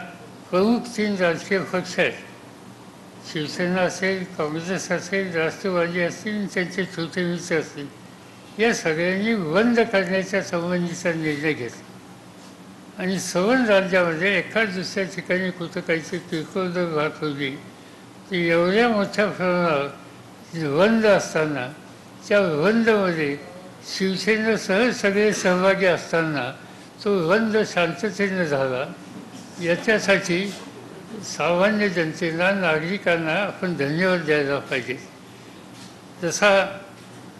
प्रमुख 3 राजकीय पक्ष आहेत, शिवसेना असेल, काँग्रेस असेल, राष्ट्रवादी असतील आणि त्यांचे छोटे मित्र असतील, या सगळ्यांनी बंद करण्याच्या संबंधीचा निर्णय घेतला. आणि सवर्ण राज्यामध्ये एका दुसऱ्या ठिकाणी कुठं काहीची किरकोळ जर बात होती, तर एवढ्या मोठ्या प्रमाणावर बंद असताना त्या बंदमध्ये शिवसेनेसह सगळे सहभागी असताना तो बंद शांततेने झाला. याच्यासाठी सामान्य जनतेला, नागरिकांना आपण धन्यवाद द्यायला पाहिजे. जसा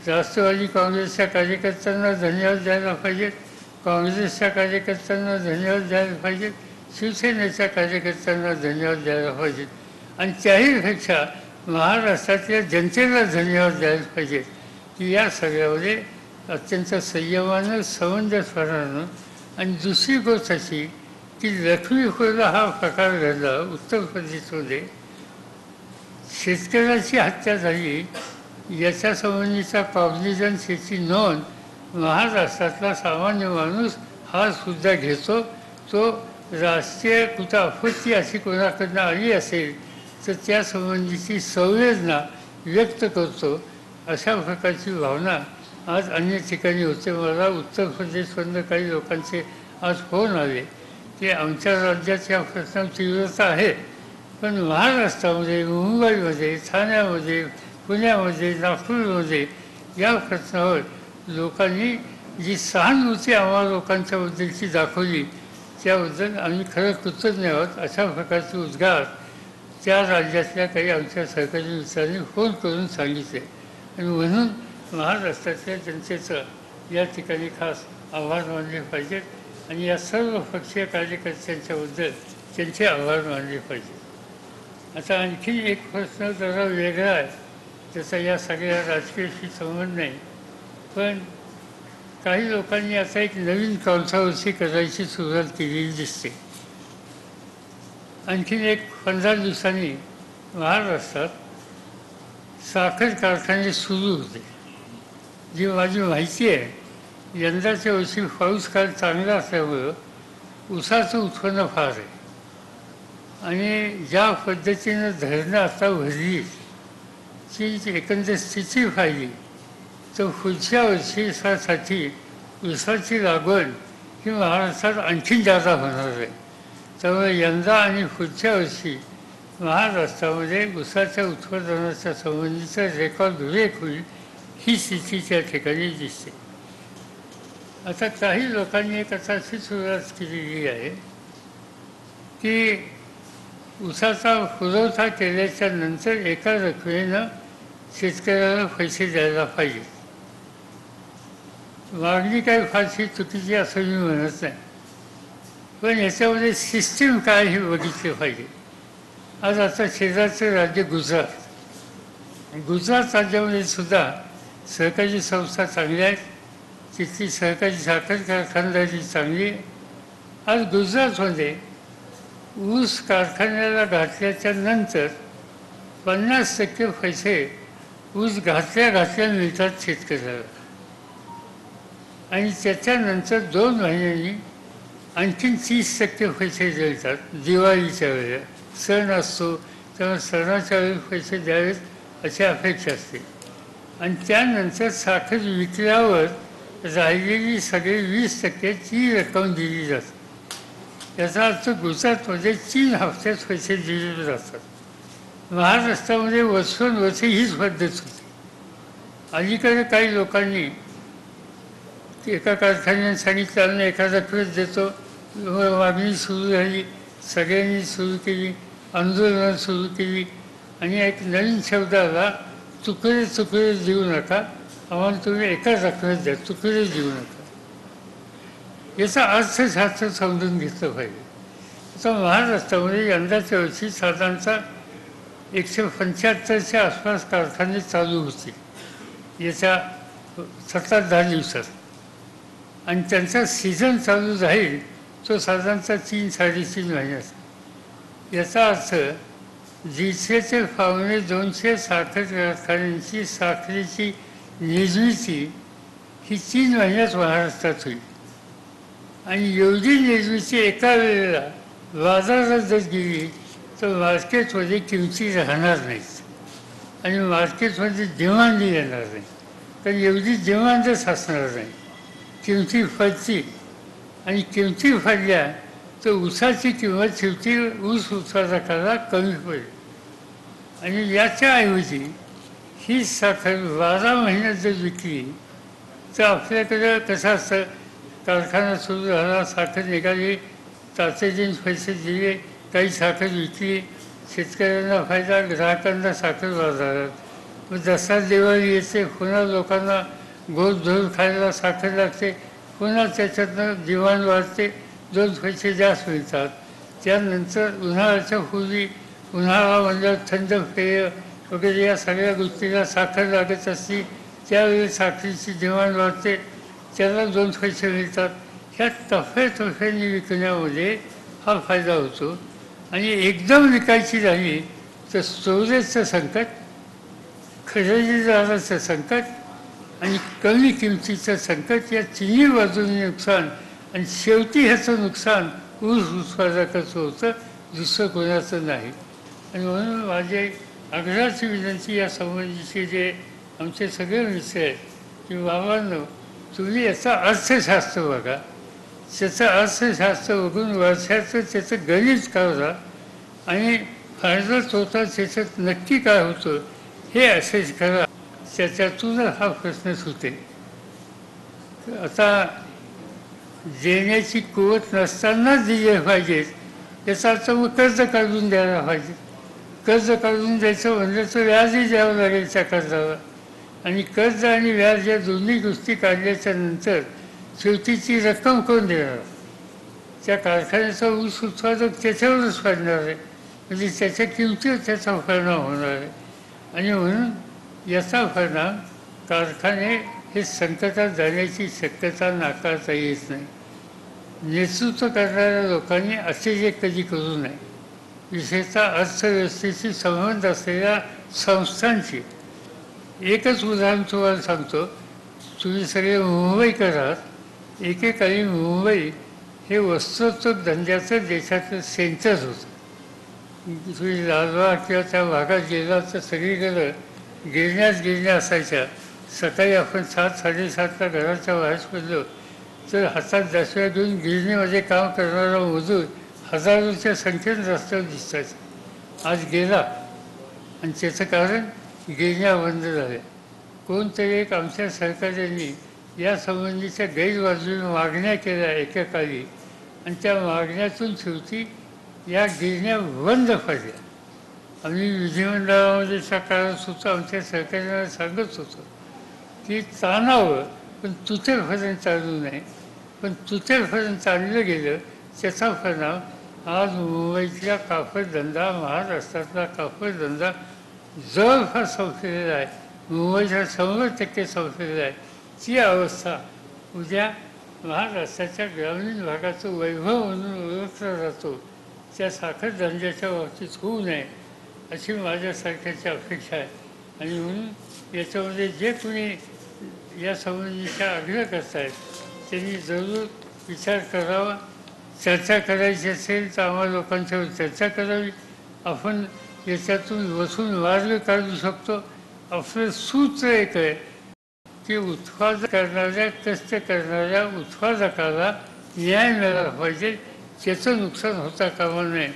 राष्ट्रवादी काँग्रेसच्या कार्यकर्त्यांना धन्यवाद द्यायला पाहिजे, काँग्रेसच्या कार्यकर्त्यांना धन्यवाद द्यायला पाहिजे, शिवसेनेच्या कार्यकर्त्यांना धन्यवाद द्यायला पाहिजे आणि त्याहीपेक्षा महाराष्ट्रातल्या जनतेला धन्यवाद द्यायला पाहिजे की या सगळ्यामध्ये अत्यंत संयमानं, समंजसपणानं. आणि दुसरी गोष्ट अशी की लखीमपूरला हा प्रकार घडला उत्तर प्रदेशमध्ये, शेतकऱ्याची हत्या झाली याच्या संबंधीचा कॉग्निझन्स याची नोंद महाराष्ट्रातला सामान्य माणूस हा सुद्धा घेतो. तो राष्ट्रीय कुठं आपत्ती अशी कोणाकडनं आली असेल तर त्या संबंधीची संवेदना व्यक्त करतो. अशा प्रकारची भावना आज अन्य ठिकाणी होते. मला उत्तर प्रदेशमधनं काही लोकांचे आज फोन आले की आमच्या राज्यात या प्रश्नाची तीव्रता आहे, पण महाराष्ट्रामध्ये, मुंबईमध्ये, ठाण्यामध्ये, पुण्यामध्ये, नागपूरमध्ये या प्रश्नावर लोकांनी जी सहानुभूती आम्हा लोकांच्याबद्दलची दाखवली त्याबद्दल आम्ही खरं कृतज्ञ आहोत. अशा प्रकारचे उद्गार त्या राज्यातल्या काही आमच्या सहकारी मित्रांनी फोन करून सांगितले आणि म्हणून महाराष्ट्रातल्या जनतेचं या ठिकाणी खास आभार मानले पाहिजेत आणि या सर्व पक्षीय कार्यकर्त्यांच्याबद्दल त्यांचे आभार मानले पाहिजेत. आता आणखी एक प्रश्न जरा वेगळा आहे, त्याचा या सगळ्या राजकीयाशी संबंध नाही, पण काही लोकांनी आता एक नवीन कॉन्ट्रोवर्सी करायची सुरुवात केलेली दिसते. आणखीन एक 15 दिवसांनी महाराष्ट्रात साखर कारखाने सुरू होते. जी माझी माहिती आहे, यंदाच्या वर्षी पाऊस काळ चांगला असल्यामुळं ऊसाचं उत्पन्न फार आहे आणि ज्या पद्धतीनं धरणं आता भरली ती एकंदर स्थिती पाहिली तर पुढच्या वर्षीसाठी ऊसाची लागवड ही महाराष्ट्रात आणखीन जादा होणार आहे. त्यामुळे यंदा आणि पुढच्या वर्षी महाराष्ट्रामध्ये ऊसाच्या उत्पादनाच्या संबंधीचा रेकॉर्ड ब्रेक होईल ही स्थिती त्या ठिकाणी दिसते. आता काही लोकांनी एक अशी सुरुवात केलेली आहे की ऊसाचा पुरवठा केल्याच्या नंतर एका रकमेनं शेतकऱ्याला पैसे द्यायला पाहिजे. मागणी काही फारशी चुकीची असं मी म्हणत नाही, पण याच्यामध्ये सिस्टीम काय हे बघितले पाहिजे. आज आता शेजारचं राज्य गुजरात राज्यामध्ये सुद्धा सहकारी संस्था चांगल्या आहेत, तिथली सहकारी साखर कारखानदारी चांगली आहे. आज गुजरातमध्ये ऊस कारखान्याला घातल्याच्या नंतर 50% पैसे ऊस घातल्या मिळतात शेतकऱ्याला आणि त्याच्यानंतर 2 महिन्यांनी आणखीन 30% पैसे मिळतात. दिवाळीच्या वेळेला सण असतो तेव्हा सणाच्या वेळी पैसे द्यावेत अशी अपेक्षा असते आणि त्यानंतर साखर विकल्यावर राहिलेली सगळे 20% ती रक्कम दिली जाते. याचा अर्थ गुजरातमध्ये 3 हप्त्यात पैसे दिले जातात. महाराष्ट्रामध्ये वर्षोनवर्षे हीच पद्धत होती. अलीकडे काही लोकांनी एका कारखान्याने सांगितलं ना एखादा रकमेत देतो, मागणी सुरू झाली, सगळ्यांनी सुरू केली, आंदोलनं सुरू केली आणि एक नवीन शब्द आला, तुकडे देऊ नका, आम्हाला तुम्ही एकाच रकमेत द्या, तुकडे देऊ नका. याचा अर्थशास्त्र समजून घेतलं पाहिजे. आता महाराष्ट्रामध्ये यंदाच्या वर्षी साधारणतः 175च्या आसपास कारखाने चालू होते याच्या 7-10 दिवसात, आणि त्यांचा सीझन चालू राहील तो साधारणतः 3-3.5 महिन्याचा. याचा अर्थ 150 ते 200 साखर कारखान्यांची साखरेची निर्मिती ही 3 महिन्यात महाराष्ट्रात होईल. आणि एवढी निर्मिती एका वेळेला बाजारात जर गेली तर मार्केटमध्ये किमती राहणार नाहीत आणि मार्केटमध्ये डिमांड येणार नाही. कारण एवढी डिमांडच असणार नाही. किमती फडतील आणि किमती फडल्या तर ऊसाची किंमत शेवटी ऊस उत्पादकाला कमी पडेल. आणि याच्याऐवजी ही साखर 12 महिन्यात जर विकली तर आपल्याकडं कसं असतं, कारखाना सुरू झाला, साखर निघाली, तातडीने पैसे दिले, काही साखर विकली, शेतकऱ्यांना फायदा, ग्राहकांना साखर बाजारात. मग दसरा दिवाळी येते, पुन्हा लोकांना गोड धूर खायला साखर लागते, पुन्हा त्याच्यातनं डिमांड वाढते, 2 पैसे जास्त मिळतात. त्यानंतर उन्हाळ्याच्या पूर्वी उन्हाळा म्हणजे थंड पेय वगैरे या सगळ्या गोष्टीला साखर लागत असते, त्यावेळी साखरेची डिमांड वाढते, त्याला 2 पैसे मिळतात. ह्या टप्प्याटप्प्याने विकण्यामध्ये हा फायदा होतो. आणि एकदम विकायची झाली तर स्टोरेजचं संकट, खरेदीदाराचं संकट आणि कमी किमतीचं संकट, या तिन्ही बाजूंनी नुकसान. आणि शेवटी ह्याचं नुकसान ऊस उत्पादकाचं होतं, दुसरं कोणाचं नाही. आणि म्हणून माझी आग्रहाची विनंती या संबंधीचे जे आमचे सगळे मित्र आहेत की बाबांनो, तुम्ही याचा अर्थशास्त्र बघा, त्याचं अर्थशास्त्र बघून वर्षाचं त्याचं गणित काढा आणि फायदा तोटा त्याच्यात नक्की काय होतं हे असेच करा. त्याच्यातूनच हा प्रश्न सुटे. आता देण्याची कुवत नसतानाच दिले पाहिजेत याचा अर्थ मग कर्ज काढून द्यायला पाहिजे. कर्ज काढून द्यायचं म्हणलं तर व्याजही द्यावं लागेल त्या कर्जाला. आणि कर्ज आणि व्याज या दोन्ही गोष्टी काढल्याच्या नंतर शेवटीची रक्कम कोण देणार? त्या कारखान्याचा ऊस उत्पादक त्याच्यावरच पडणार आहे, म्हणजे त्याच्या किमतीवर त्याचा परिणाम होणार आहे. आणि म्हणून याचा परिणाम कारखाने हे संकटात जाण्याची शक्यता नाकारता येत नाही. नेतृत्व करणाऱ्या लोकांनी असे कधी करू नये. विशेषतः अर्थव्यवस्थेशी संबंध असलेल्या संस्थांची. एकच उदाहरण तुम्हाला सांगतो. तुम्ही सगळे मुंबईकर आहात. एकेकाळी मुंबई हे वस्त्रोद्योग धंद्याचं देशाचं सेंटर होतं. तुम्ही लालबाग किंवा त्या भागात गेला तर सगळीकडं गिरण्या असायच्या. सकाळी आपण 7-7:30ला घराच्या बाहेर पडलो तर हातात दशव्या घेऊन गिरणीमध्ये काम करणारा मजूर हजारोच्या संख्येने रस्त्यावर दिसतात. आज गेला आणि त्याचं कारण गिरण्या बंद झाल्या. कोणतरी एक आमच्या सरकारने या संबंधीच्या गैरबाजूने मागण्या केल्या एकेकाळी, आणि त्या मागण्यातून शेवटी या गिरण्या बंद पडल्या. आम्ही विधिमंडळामध्ये त्या काळात सुद्धा आमच्या सरकारला सांगत होतो की ताणावं पण तुतेपर्यंत चालू नये. पण तुतेपर्यंत आणलं गेलं त्याचा परिणाम आज मुंबईतला कापडधंदा, महाराष्ट्रातला कापडधंदा जवळपास संपलेला आहे. मुंबईचा 100% संपलेला आहे. ती अवस्था उद्या महाराष्ट्राच्या ग्रामीण भागाचं वैभव म्हणून ओळखला जातो त्या साखर धंद्याच्या बाबतीत होऊ नये अशी माझ्यासारख्याची अपेक्षा आहे. आणि म्हणून याच्यामध्ये जे कोणी या संबंधीचा आग्रह करत आहेत त्यांनी जरूर विचार करावा. चर्चा करायची असेल तर आम्हा लोकांच्यावर चर्चा करावी. आपण याच्यातून बसून मार्ग काढू शकतो. आपलं सूत्र एक आहे की उत्पादन करणाऱ्या, कष्ट करणाऱ्या उत्पादकाला न्याय मिळाला पाहिजे, त्याचं नुकसान होता कामा नये.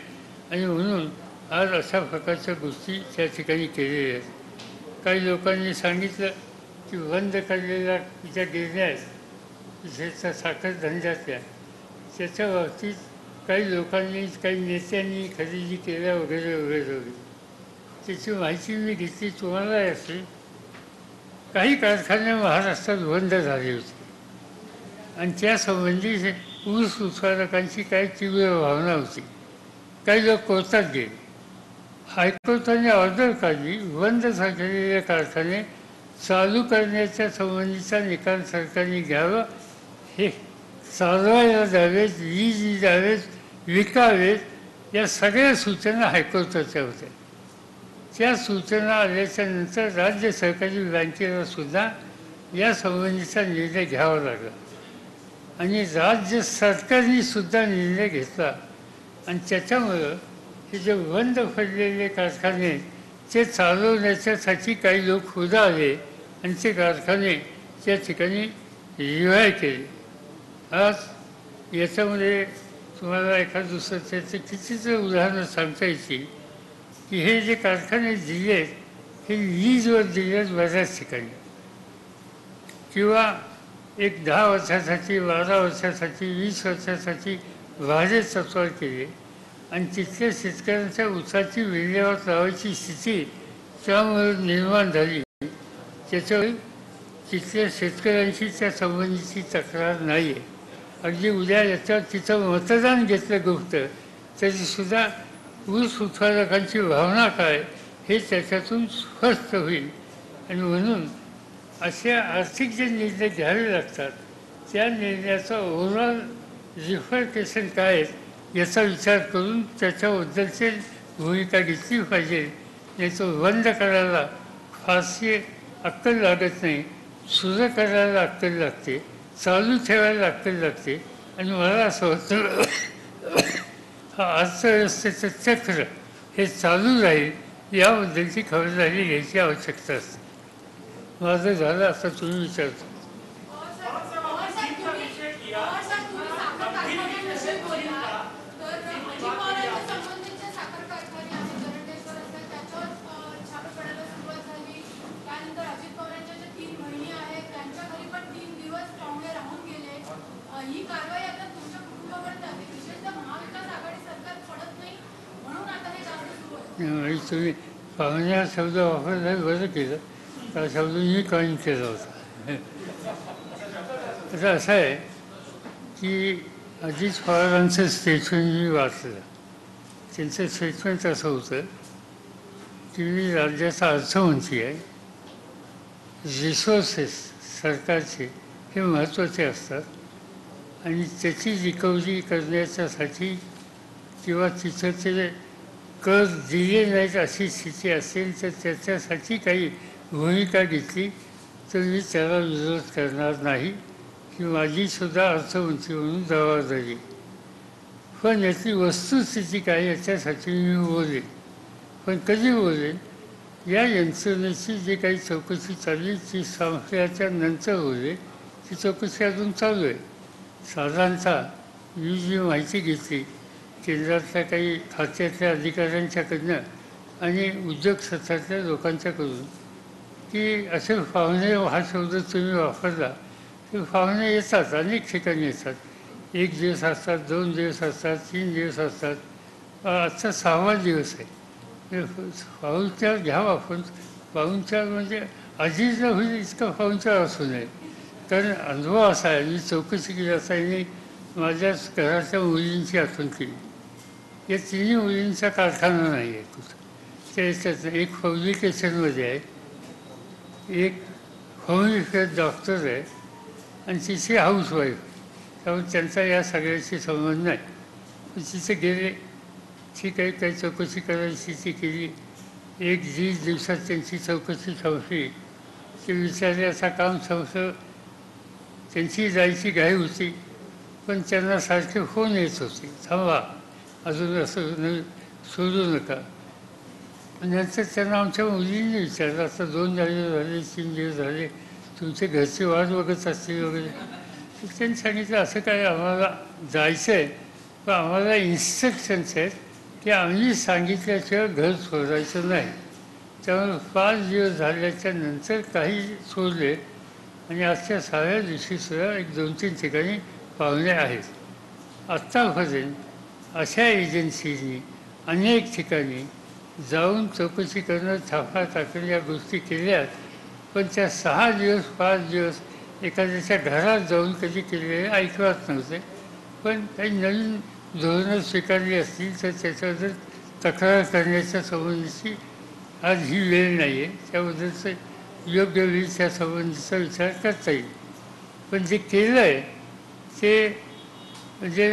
आणि म्हणून आज अशा प्रकारच्या गोष्टी त्या ठिकाणी केलेल्या आहेत. काही लोकांनी सांगितलं की बंद करलेल्या ज्या गिरण्या आहेत विशेषतः साखर धंद्यातल्या, त्याच्या बाबतीत काही लोकांनी, काही नेत्यांनी खरेदी केल्या वगैरे वगैरे वगैरे. त्याची माहिती मी घेतली, तुम्हालाही असेल. काही कारखाने महाराष्ट्रात बंद झाले होते आणि त्यासंबंधी ऊस उत्पादकांची काही तीव्र भावना होती. काही लोक कोर्टात गेले. हायकोर्टाने ऑर्डर काढली, बंद झालेले कारखाने चालू करण्याच्या संबंधीचा निकाल सरकारने घ्यावा, हे चालवायला द्यावेत, वीज द्यावेत, विकावेत, या सगळ्या सूचना हायकोर्टाच्या होत्या. त्या सूचना आल्याच्या नंतर राज्य सरकारी बँकेला सुद्धा या संबंधीचा निर्णय घ्यावा लागला आणि राज्य सरकारने सुद्धा निर्णय घेतला. आणि त्याच्यामुळं हे जे बंद पडलेले कारखाने ते चालवण्याच्यासाठी काही लोक पुढे आले आणि ते कारखाने त्या ठिकाणी रिवाय केले. आज याच्यामध्ये तुम्हाला एखाद दुसरं त्याचं कितीच उदाहरणं सांगता येतील की हे जे कारखाने दिलेत हे लीजवर दिलेत बऱ्याच ठिकाणी, किंवा एक 10 वर्षासाठी, 12 वर्षासाठी, 20 वर्षासाठी भाडे तत्वावर केले आणि तिथल्या शेतकऱ्यांच्या ऊसाची विल्हेवाट लावायची स्थिती त्यामुळे निर्माण झाली. त्याच्यावर तिथल्या शेतकऱ्यांशी त्या संबंधीची तक्रार नाही आहे. अगदी उद्या याच्यावर तिथं मतदान घेतलं गुप्त तरीसुद्धा ऊस उत्पादकांची भावना काय हे त्याच्यातून स्पष्ट होईल. आणि म्हणून असे आर्थिक जे निर्णय घ्यावे लागतात त्या निर्णयाचा ओव्हरऑल रिफरकेशन काय आहेत याचा विचार करून त्याच्याबद्दलची भूमिका घेतली पाहिजे. नाही तो बंद करायला फारशी अक्कल लागत नाही, सुरू करायला अक्कल लागते, चालू ठेवायला अक्कल लागते. आणि मला असं वाटतं हा अर्थव्यवस्थेचं चक्र हे चालू राहील याबद्दलची खबरदारी घ्यायची आवश्यकता असते. माझं झालं असं तुम्ही विचारतो. तुम्ही पाहुण्या शब्द वापरला बरं केलं, त्या शब्द मी कॉइन केला होता. आता असं आहे की अजित पवारांचं स्टेटमेंट मी वाचलं. त्यांचं स्टेटमेंट असं होतं की मी राज्याचा अर्थमंत्री आहे, रिसोर्सेस सरकारचे हे महत्त्वाचे असतात आणि त्याची रिकव्हरी करण्याच्यासाठी किंवा तिथं ते कर्ज दिले नाहीत अशी स्थिती असेल तर त्याच्यासाठी काही भूमिका घेतली तर मी त्याला विरोध करणार नाही की माझीसुद्धा अर्थमंत्री म्हणून जबाबदारी. पण याची वस्तुस्थिती काय याच्यासाठी मी बोलेन. पण कधी बोलेन, या यंत्रणेची जी काही चौकशी चालली ती संपल्याच्या नंतर बोलेन. ती चौकशी अजून चालू आहे. साधारणतः मी जी माहिती घेतली केंद्रातल्या काही खात्यातल्या अधिकाऱ्यांच्याकडनं आणि उद्योग क्षेत्रातल्या लोकांच्याकडून की असे पाहुणे हा शब्द तुम्ही वापरला ते पाहुणे येतात, अनेक ठिकाणी येतात. 1 दिवस असतात, 2 दिवस असतात, 3 दिवस असतात. आजचा 6वा दिवस आहे. पाहुणचार घ्यावा. आपण पाहुणचार म्हणजे आधीच न होईल इतका पाहुणचार असू नये. कारण अनुभव असा आहे, मी चौकशी केली असताना माझ्याच घराच्या मुलींची आठवण केली. या 3 मुलींचा कारखाना नाही आहे कुठं. त्याच्यात एक पब्लिकेशनमध्ये आहे, एक होमिओपॅथ डॉक्टर आहे आणि तिची हाऊसवाईफ. त्यामुळे त्यांचा या सगळ्याशी संबंध नाही. पण तिथे गेले, ठीक आहे, काही चौकशी करायची ती केली. 1-1.5 दिवसात त्यांची चौकशी संपली. ते विचारण्याचं काम संपलं. त्यांची जायची घाई होती पण त्यांना सारखे फोन येत होते, थांबा अजून असं सोडू नका. नंतर त्यांना आमच्या मुलींनी विचारलं, आता 2 दिवस झाले, 3 दिवस झाले, तुमचे घरचे वाट बघत असतील वगैरे. त्यांनी सांगितलं असं काय आम्हाला जायचं आहे पण आम्हाला इन्स्ट्रक्शन्स आहेत की आम्ही सांगितल्याशिवाय घर सोडायचं नाही. त्यामुळे 5 दिवस झाल्याच्या नंतर काही सोडले आणि आजच्या 6व्या दिवशीसुद्धा 1-2-3 ठिकाणी पाहुणे आहेत. आत्तापर्यंत अशा एजन्सीनी अनेक ठिकाणी जाऊन चौकशी करणं, छापा टाकणं या गोष्टी केल्यात. पण त्या 6 दिवस 5 दिवस एखाद्याच्या घरात जाऊन कधी केलेले ऐकवत नव्हते. पण काही नवीन धोरणं स्वीकारली असतील तर त्याच्याबद्दल तक्रार करण्याच्या संबंधीची आज ही वेळ नाही आहे. त्याबद्दलचं योग्य वेळी त्या संबंधीचा विचार करता येईल. पण जे केलं आहे ते म्हणजे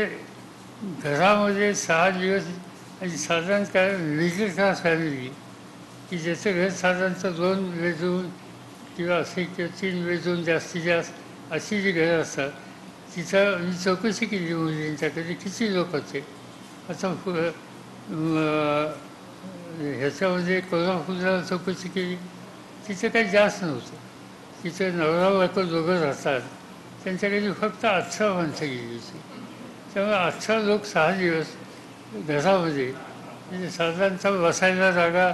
घरामध्ये 6 दिवस आणि साधारण काय मिडल क्लास फॅमिली की ज्याचं घर साधारणतः 2 बेडरूम किंवा असे किंवा 3 बेडरूम जास्तीत जास्त अशी जी घरं असतात तिथं मी चौकशी केली मुलींच्याकडे किती लोक होते. आता ह्याच्यामध्ये कोल्हापूरला चौकशी केली तिथं काही जास्त नव्हतं. तिथं नवरा बायको दोघं राहतात त्यांच्याकडे फक्त 18 माणसं गेली होती. त्यामुळे 18 लोक 6 दिवस घरामध्ये म्हणजे साधारणतः बसायला जागा,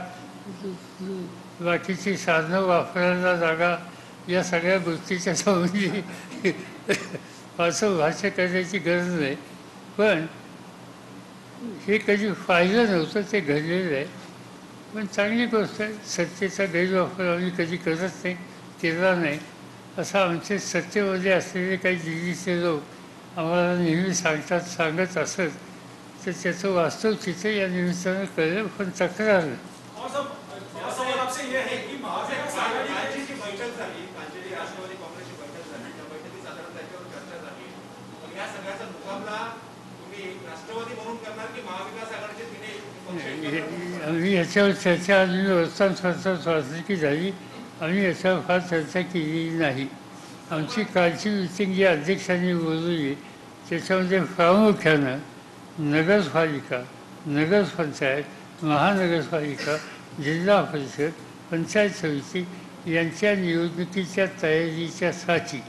बाकीची साधनं वापरायला जागा, या सगळ्या गोष्टीच्या संबंधी फारसं भाष्य करण्याची गरज नाही. पण हे कधी पाहिलं नव्हतं, ते घडलेलं आहे. पण चांगली गोष्ट आहे. सत्तेचा गैरवापर आम्ही कधी करत नाही, केला नाही असं आमचे सत्तेमध्ये असलेले काही दिल्लीचे लोक आम्हाला नेहमी सांगत असत. तर त्याचं वास्तव चित्र या निमित्तानं कळलं, पण तक्रार नाही. आम्ही याच्यावर चर्चा आम्ही वर्तमानपत्रात झाली. आम्ही याच्यावर फार चर्चा केलेली नाही. आमची कालची मिटिंग जी अध्यक्षांनी बोलवली त्याच्यामध्ये प्रामुख्यानं नगरपालिका, नगरपंचायत, महानगरपालिका, जिल्हा परिषद, पंचायत समिती यांच्या निवडणुकीच्या तयारीच्यासाठी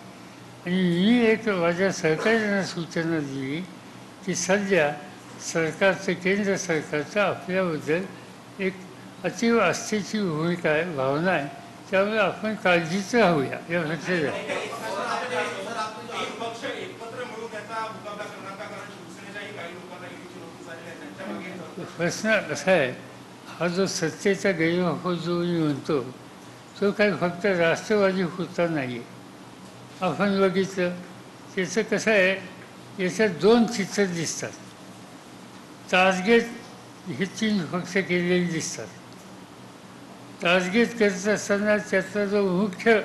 आणि मी एक माझ्या सहकार्यांना सूचना दिली की सध्या सरकारचं, केंद्र सरकारचं आपल्याबद्दल एक अतीव आस्थेची भूमिका आहे, भावना आहे. त्यामुळे आपण काळजीचं राहूया या प्रश्नाला. प्रश्न असा आहे, हा जो सत्तेचा गैरवापर जो मी म्हणतो तो काही फक्त राष्ट्रवादी पुरता नाही आहे. आपण बघितलं त्याचं कसं आहे, याच्यात 2 चित्र दिसतात. टार्गेट हे 3 पक्ष केलेले दिसतात. टार्गेट करत असताना त्यातला जो मुख्य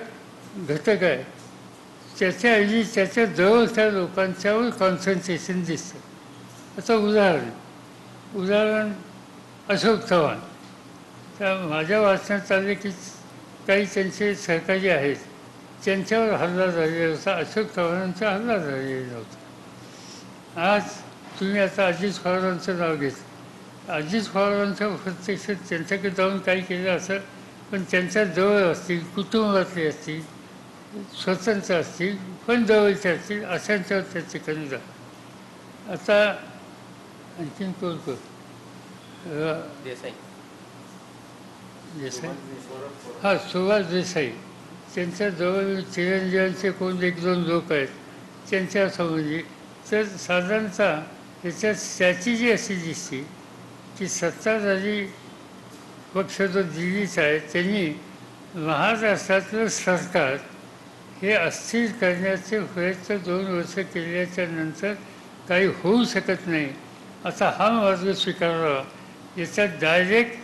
घटक आहे त्याच्याऐवजी त्याच्या जवळच्या लोकांच्यावर कॉन्सन्ट्रेशन दिसतं. आता उदाहरण अशोक चव्हाण. त्या माझ्या वाचनात आले की काही त्यांचे सहकारी आहेत त्यांच्यावर हल्ला झालेला होता, अशोक चव्हाणांचा हल्ला झालेला नव्हता. आज तुम्ही आता अजित पवारांचं नाव घेतलं. अजित पवारांचं प्रत्यक्ष त्यांच्याकडे जाऊन काही केलं असं, पण त्यांच्या जवळ असतील, कुटुंबातले असतील, स्वतंत्र असतील, पण जवळचे असतील, अशांच्यावर त्याचे कमी जा. आता आणखीन कोण देसाई, हां, सुभाष देसाई. त्यांच्या जवळ चिरंजीवांचे कोण 1-2 लोक आहेत त्यांच्या संबंधी. तर साधारणतः त्याच्यात स्ट्रॅटेजी अशी दिसते की सत्ताधारी पक्ष जो दिल्लीचा आहे त्यांनी महाराष्ट्रातलं सरकार हे अस्थिर करण्याचे प्रयत्न 2 वर्ष केल्याच्या नंतर काही होऊ शकत नाही असा हा मार्ग स्वीकारावा. याच्यात डायरेक्ट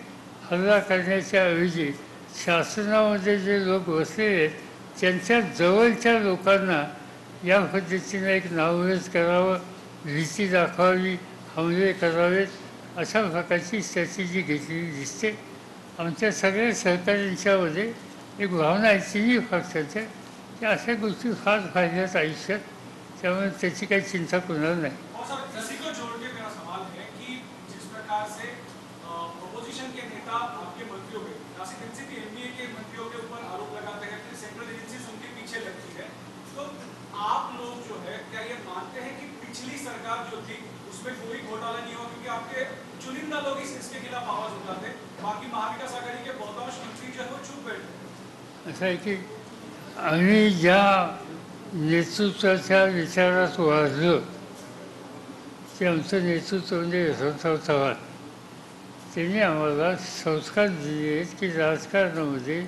हल्ला करण्याच्या ऐवजी शासनामध्ये जे लोक बसलेले आहेत त्यांच्या जवळच्या लोकांना या पद्धतीनं एक नावमेद करावं, भीती दाखवावी, हमले करावेत, अशा प्रकारची स्ट्रॅटेजी घेतलेली दिसते. आमच्या सगळ्या सहकाऱ्यांच्यामध्ये एक भावना आहे 3 पक्षाच्या की अशा गोष्टी फार फायद्यात आयुष्यात. त्यामुळे त्याची काही चिंता कुणाला नाही. आप लोग जो है क्या ये मानते हैं कि पिछली सरकार जो थी उसमें कोई घोटाला नहीं हुआ क्योंकि आपके चुनिंदा लोग इसके खिलाफ आवाज उठाते, बाकी महाविकास आघाड़ी के बहुतांश मंत्री जो है वो चुप बैठे? असं आहे की आम्ही ज्या नेतृत्वाच्या विचारात वाढलो ते आमचं नेतृत्व म्हणजे यशवंतराव चव्हाण. त्यांनी आम्हाला संस्कार दिले आहेत की राजकारणामध्ये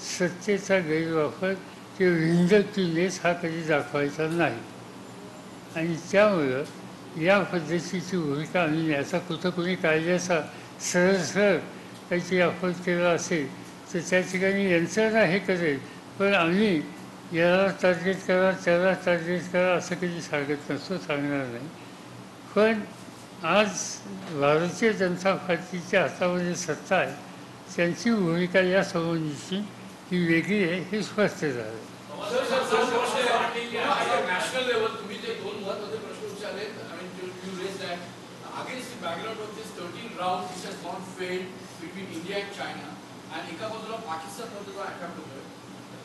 सत्तेचा गैरवापर किंवा विंदकीनेस हा कधी दाखवायचा नाही. आणि त्यामुळं या पद्धतीची भूमिका आम्ही नाही. असा कुठं कोणी कायद्याचा सरळ सरळ काहीतरी अफोज केला असेल तर त्या ठिकाणी यंत्रणा हे करेल, पण आम्ही याला टार्गेट करा त्याला टार्गेट करा असं कधी सांगत नसतो, सांगणार नाही. पण आज भारतीय जनता पार्टीच्या हातामध्ये सत्ता आहे, त्यांची भूमिका या संबंधीची ही वेगळी आहे हे स्पष्ट झालं. नॅशनल लेवल तुम्ही जे दोन महत्त्वाचे प्रश्न विचारले, you raised that against the background of this 13 round which has gone failed between India and China, and एका बाजूला पाकिस्तान मध्ये जो अटॅक होतोय,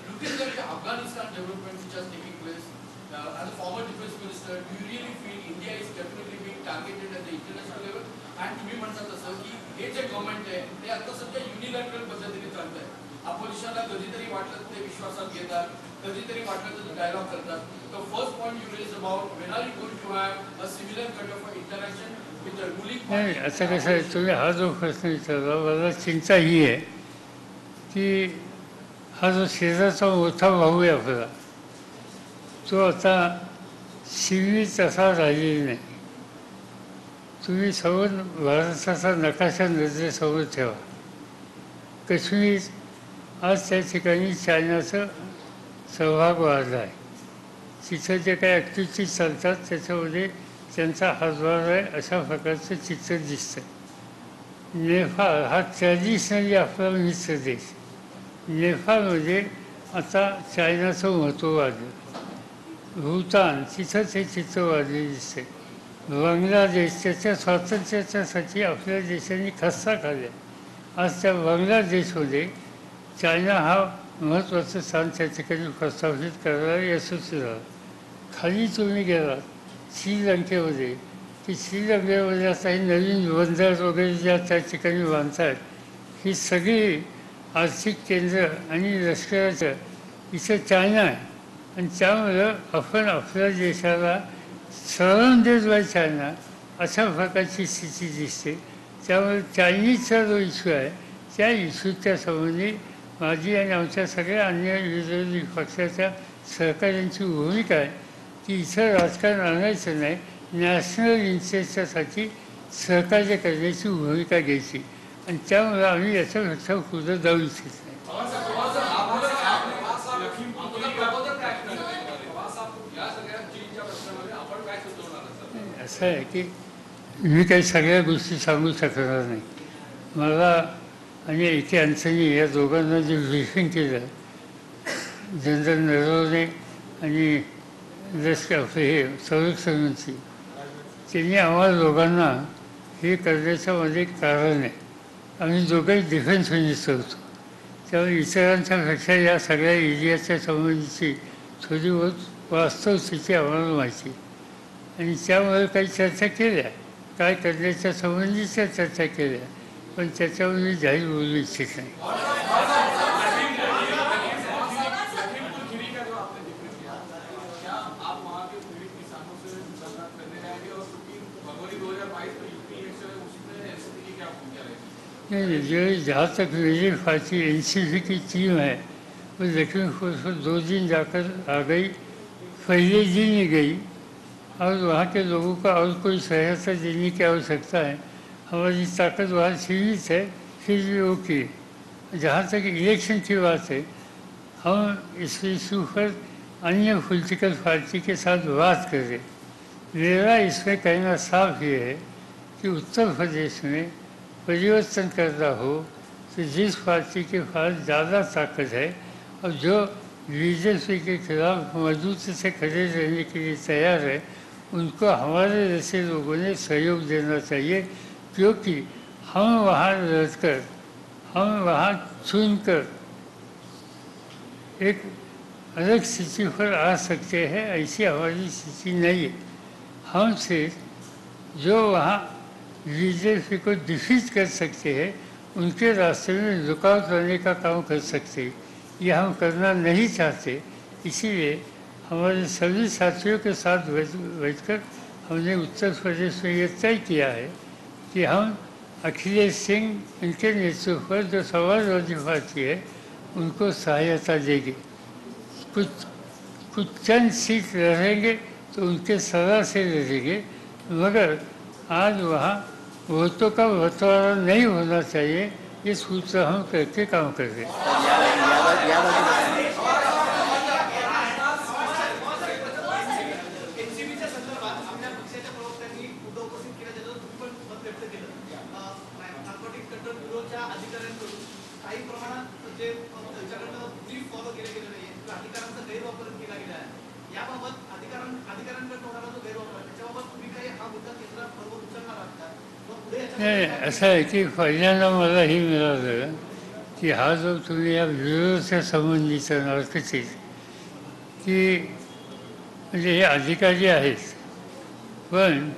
look at the Afghanistan development which has taken place. As a former defense minister, do you really feel India is definitely being targeted at the international level? And तुम्ही म्हणतात तसं की हे जे गव्हर्नमेंट आहे ते आता सध्या युनिलॅटरल पद्धतीने चालत आहे. अपोजिशनला कधीतरी वाटलं ते विश्वासात घेतात, कधीतरी वाटलं तर डायलॉग करतात. The first point you raised about when are you going to have a similar kind of interaction with the ruling party? नाही, असं कसं आहे, तुम्ही हा जो प्रश्न विचारला, मला चिंता ही आहे की हा जो शेजारचा मोठा भाऊ आहे आपला, तो आता शिवी तसा राहिलेला नाही. तुम्ही समोर भारताचा नकाशा नजरेसमोर ठेवा. काश्मीर आज त्या ठिकाणी चायनाचा सहभाग वाढला आहे. तिथं जे काही ॲक्टिव्हिटीज चालतात त्याच्यामध्ये त्यांचा हातभार आहे अशा प्रकारचं चित्र दिसतं. नेपाळ हा ट्रॅडिशनली आपला मित्र देश. नेपाळमध्ये आता चायनाचं महत्त्व वाढलं. भूतान तिथं ते चित्र वाढले दिसते. बांगलादेश त्याच्या स्वातंत्र्याच्यासाठी आपल्या देशाने खस्ता खाल्ल्या. आज त्या बांगलादेशमध्ये चायना हा महत्त्वाचं स्थान त्या ठिकाणी प्रस्थापित करायला यशस्वी झाला. खाली तुम्ही गेलात श्रीलंकेमध्ये, की श्रीलंकेमध्ये आता ही नवीन बंदर वगैरे ज्या त्या ठिकाणी बांधत आहेत, ही सगळी आर्थिक केंद्र आणि लष्कराचं इथं चायना आहे. आणि त्यामुळं आपण आपल्या देशाला सराउंडेड बाय चायना अशा प्रकारची स्थिती दिसते. त्यामुळे चायनीजचा जो इश्यू आहे त्या इश्यूच्या संबंधी माझी आणि आमच्या सगळ्या अन्य विरोधी पक्षाच्या सहकाऱ्यांची भूमिका आहे की इथं राजकारण आणायचं नाही, नॅशनल इंटरेस्टसाठी सहकार्य करण्याची भूमिका घ्यायची. आणि त्यामुळे आम्ही याच्यापेक्षा पुढे जाऊ इच्छित नाही. असं आहे की मी काही सगळ्या गोष्टी सांगू शकणार नाही. मला आणि इथे अँथनी या दोघांना जे ब्रीफिंग केलं, जनरल नरवणे आणि लष्कर हे संरक्षण मंत्री, त्यांनी आम्हाला दोघांना हे करण्याच्यामध्ये कारण आहे. आम्ही दोघंही डिफेन्स मिनिस्टर होतो, त्यामुळे इतरांच्यापेक्षा या सगळ्या एरियाच्या संबंधीची थोडी बहुत वास्तव स्थिती आम्हाला माहिती. आणि त्यामुळे काही चर्चा केल्या, काय करण्याच्या संबंधीच्या चर्चा केल्या, पण त्याच्यावर मी जाहीर बोलू इच्छित नाही. नहीं, जो जहाँ तक मेरी पार्टी NCP की टीम है वो लखीमपुर से 2 दिन जाकर आ गई. पहले दिन ही गई और वहाँ के लोगों का और कोई सहायता देने की आवश्यकता है. हमारी ताकत वहाँ सीमित है, फिर भी वो की. जहाँ तक इलेक्शन की बात है, हम इस इशू पर अन्य पॉलिटिकल पार्टी के साथ बात करें. मेरा इसमें कहना साफ ये है कि उत्तर प्रदेश में परिवर्तन करना हो तो जिस पार्टी के पास ज़्यादा ताकत है और जो बीजेपी के खिलाफ मजबूती से खड़े रहने के लिए तैयार है, उनको हमारे जैसे लोगों ने सहयोग देना चाहिए. क्योंकि हम वहाँ रहकर, हम वहाँ चुनकर एक अलग स्थिति पर आ सकते हैं, ऐसी हमारी स्थिति नहीं है. हम सिर्फ जो वहाँ बीजेपी को डिफीट कर सकते हैं, उनके रास्ते में रुकावट लाने का काम कर सकते हैं. ये हम करना नहीं चाहते. इसीलिए हमारे सभी साथियों के साथ बैठकर हमने उत्तर प्रदेश में ये तय किया है कि हम अखिलेश सिंह इनके नेतृत्व पर जो समाजवादी पार्टी है उनको सहायता देंगे. कुछ चंद सीट रहेंगे तो उनके सदा से लड़ेंगे, मगर आज वहाँ वोटों का बंटवारा नहीं होना चाहिए, ये सूचना हम करके काम कर रहे हैं। एनसीबीच्या संदर्भात आपल्या पक्षाच्या प्रवक्त्यांनी मुद्दा उपस्थित केला, ज्याचं तुम्ही पण मत व्यक्त केलं. नार्कोटिक कंट्रोल ब्युरोच्या अधिकाऱ्यांकडून काही प्रमाणात जे त्यांच्याकडनं ब्रीफ फॉलो केले गेले नाहीये, अधिकारांचा गैरवापर केला गेला आहे. याबाबत अधिकाऱ्यांकडून होणारा जो गैरवापर आहे त्याच्याबाबत तुम्ही काही हा मुद्दा केंद्राबरोबर उचलणार आहात का? मग पुढे नाही, असं आहे की पहिल्यांदा मला हे मिळालं की हा जो तुम्ही या ब्युरोच्या संबंधीचा नार्कोटिक की म्हणजे हे अधिकारी आहेत, पण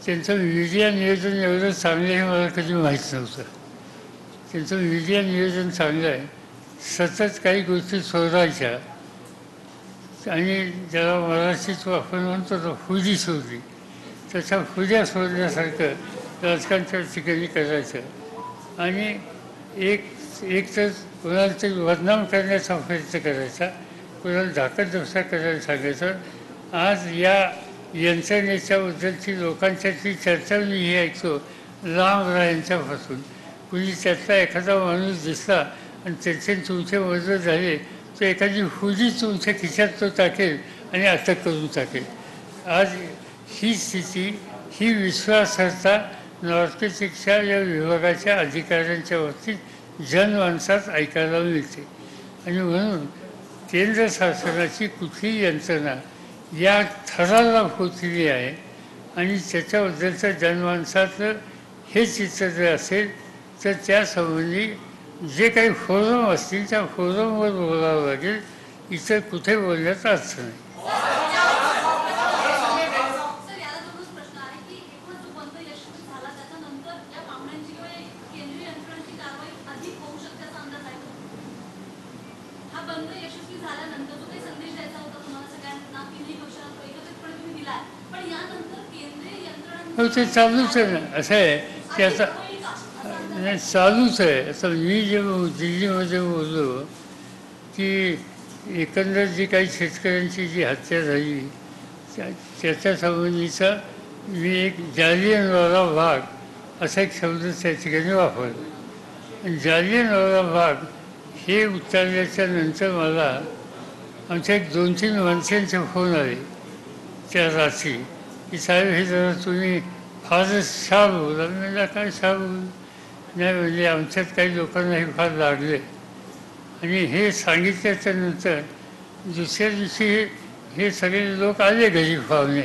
त्यांचं मीडिया नियोजन एवढं चांगलं हे मला कधी माहीत नव्हतं. त्यांचं मीडिया नियोजन चांगलं आहे, सतत काही गोष्टी शोधायच्या आणि ज्याला मराठीत आपण म्हणतो ना हुजी शोधली, त्याच्या हुज्या शोधण्यासारखं राजकारण त्या ठिकाणी करायचं आणि एक तर कोणाला तरी बदनाम करण्याचा प्रयत्न करायचा, कोणाला धाकदधोसा करायला सांगायचं. आज या यंत्रणेच्याबद्दलची लोकांच्यातली चर्चा मी हे ऐकतो लांब यांच्यापासून. कुणी त्यातला एखादा माणूस दिसला आणि त्याचे तुमचे मदत झाले तर एखादी हुजी तुमच्या खिशात तो टाकेल आणि अटक करून टाकेल. आज ही स्थिती, ही विश्वासार्हता नार्कोटिक्सच्या या विभागाच्या अधिकाऱ्यांच्या बाबतीत जनमानसात ऐकायला मिळते. आणि म्हणून केंद्र शासनाची कुठलीही यंत्रणा या थराला पोचलेली आहे आणि त्याच्याबद्दलचं जनमानसातलं हे चित्र जर असेल तर त्यासंबंधी जे काही फोरम असतील त्या फोरमवर बोलावं लागेल, इतर कुठे बोलण्याचा अर्थ नाही. हो, ते चालूच आहे ना. असं आहे की आता नाही, चालूच आहे. आता मी जेव्हा दिल्लीमध्ये बोललो की एकंदर जी काही शेतकऱ्यांची जी हत्या झाली त्याच्या संबंधीचा मी एक जालियनवाला बाग असा एक शब्द त्या ठिकाणी वापरला. आणि जालियनवाला बाग हे उच्चारल्याच्या नंतर मला आमच्या एक 2-3 माणसांचे फोन आले त्या रात्री की साहेब हे जरा तुम्ही फारच शाल बोला. मला काय शाल बोल नाही, म्हणजे आमच्यात काही लोकांना हे फार लागले. आणि हे सांगितल्याच्या नंतर दुसऱ्या दिवशी हे सगळे लोक आले घरी पाहुणे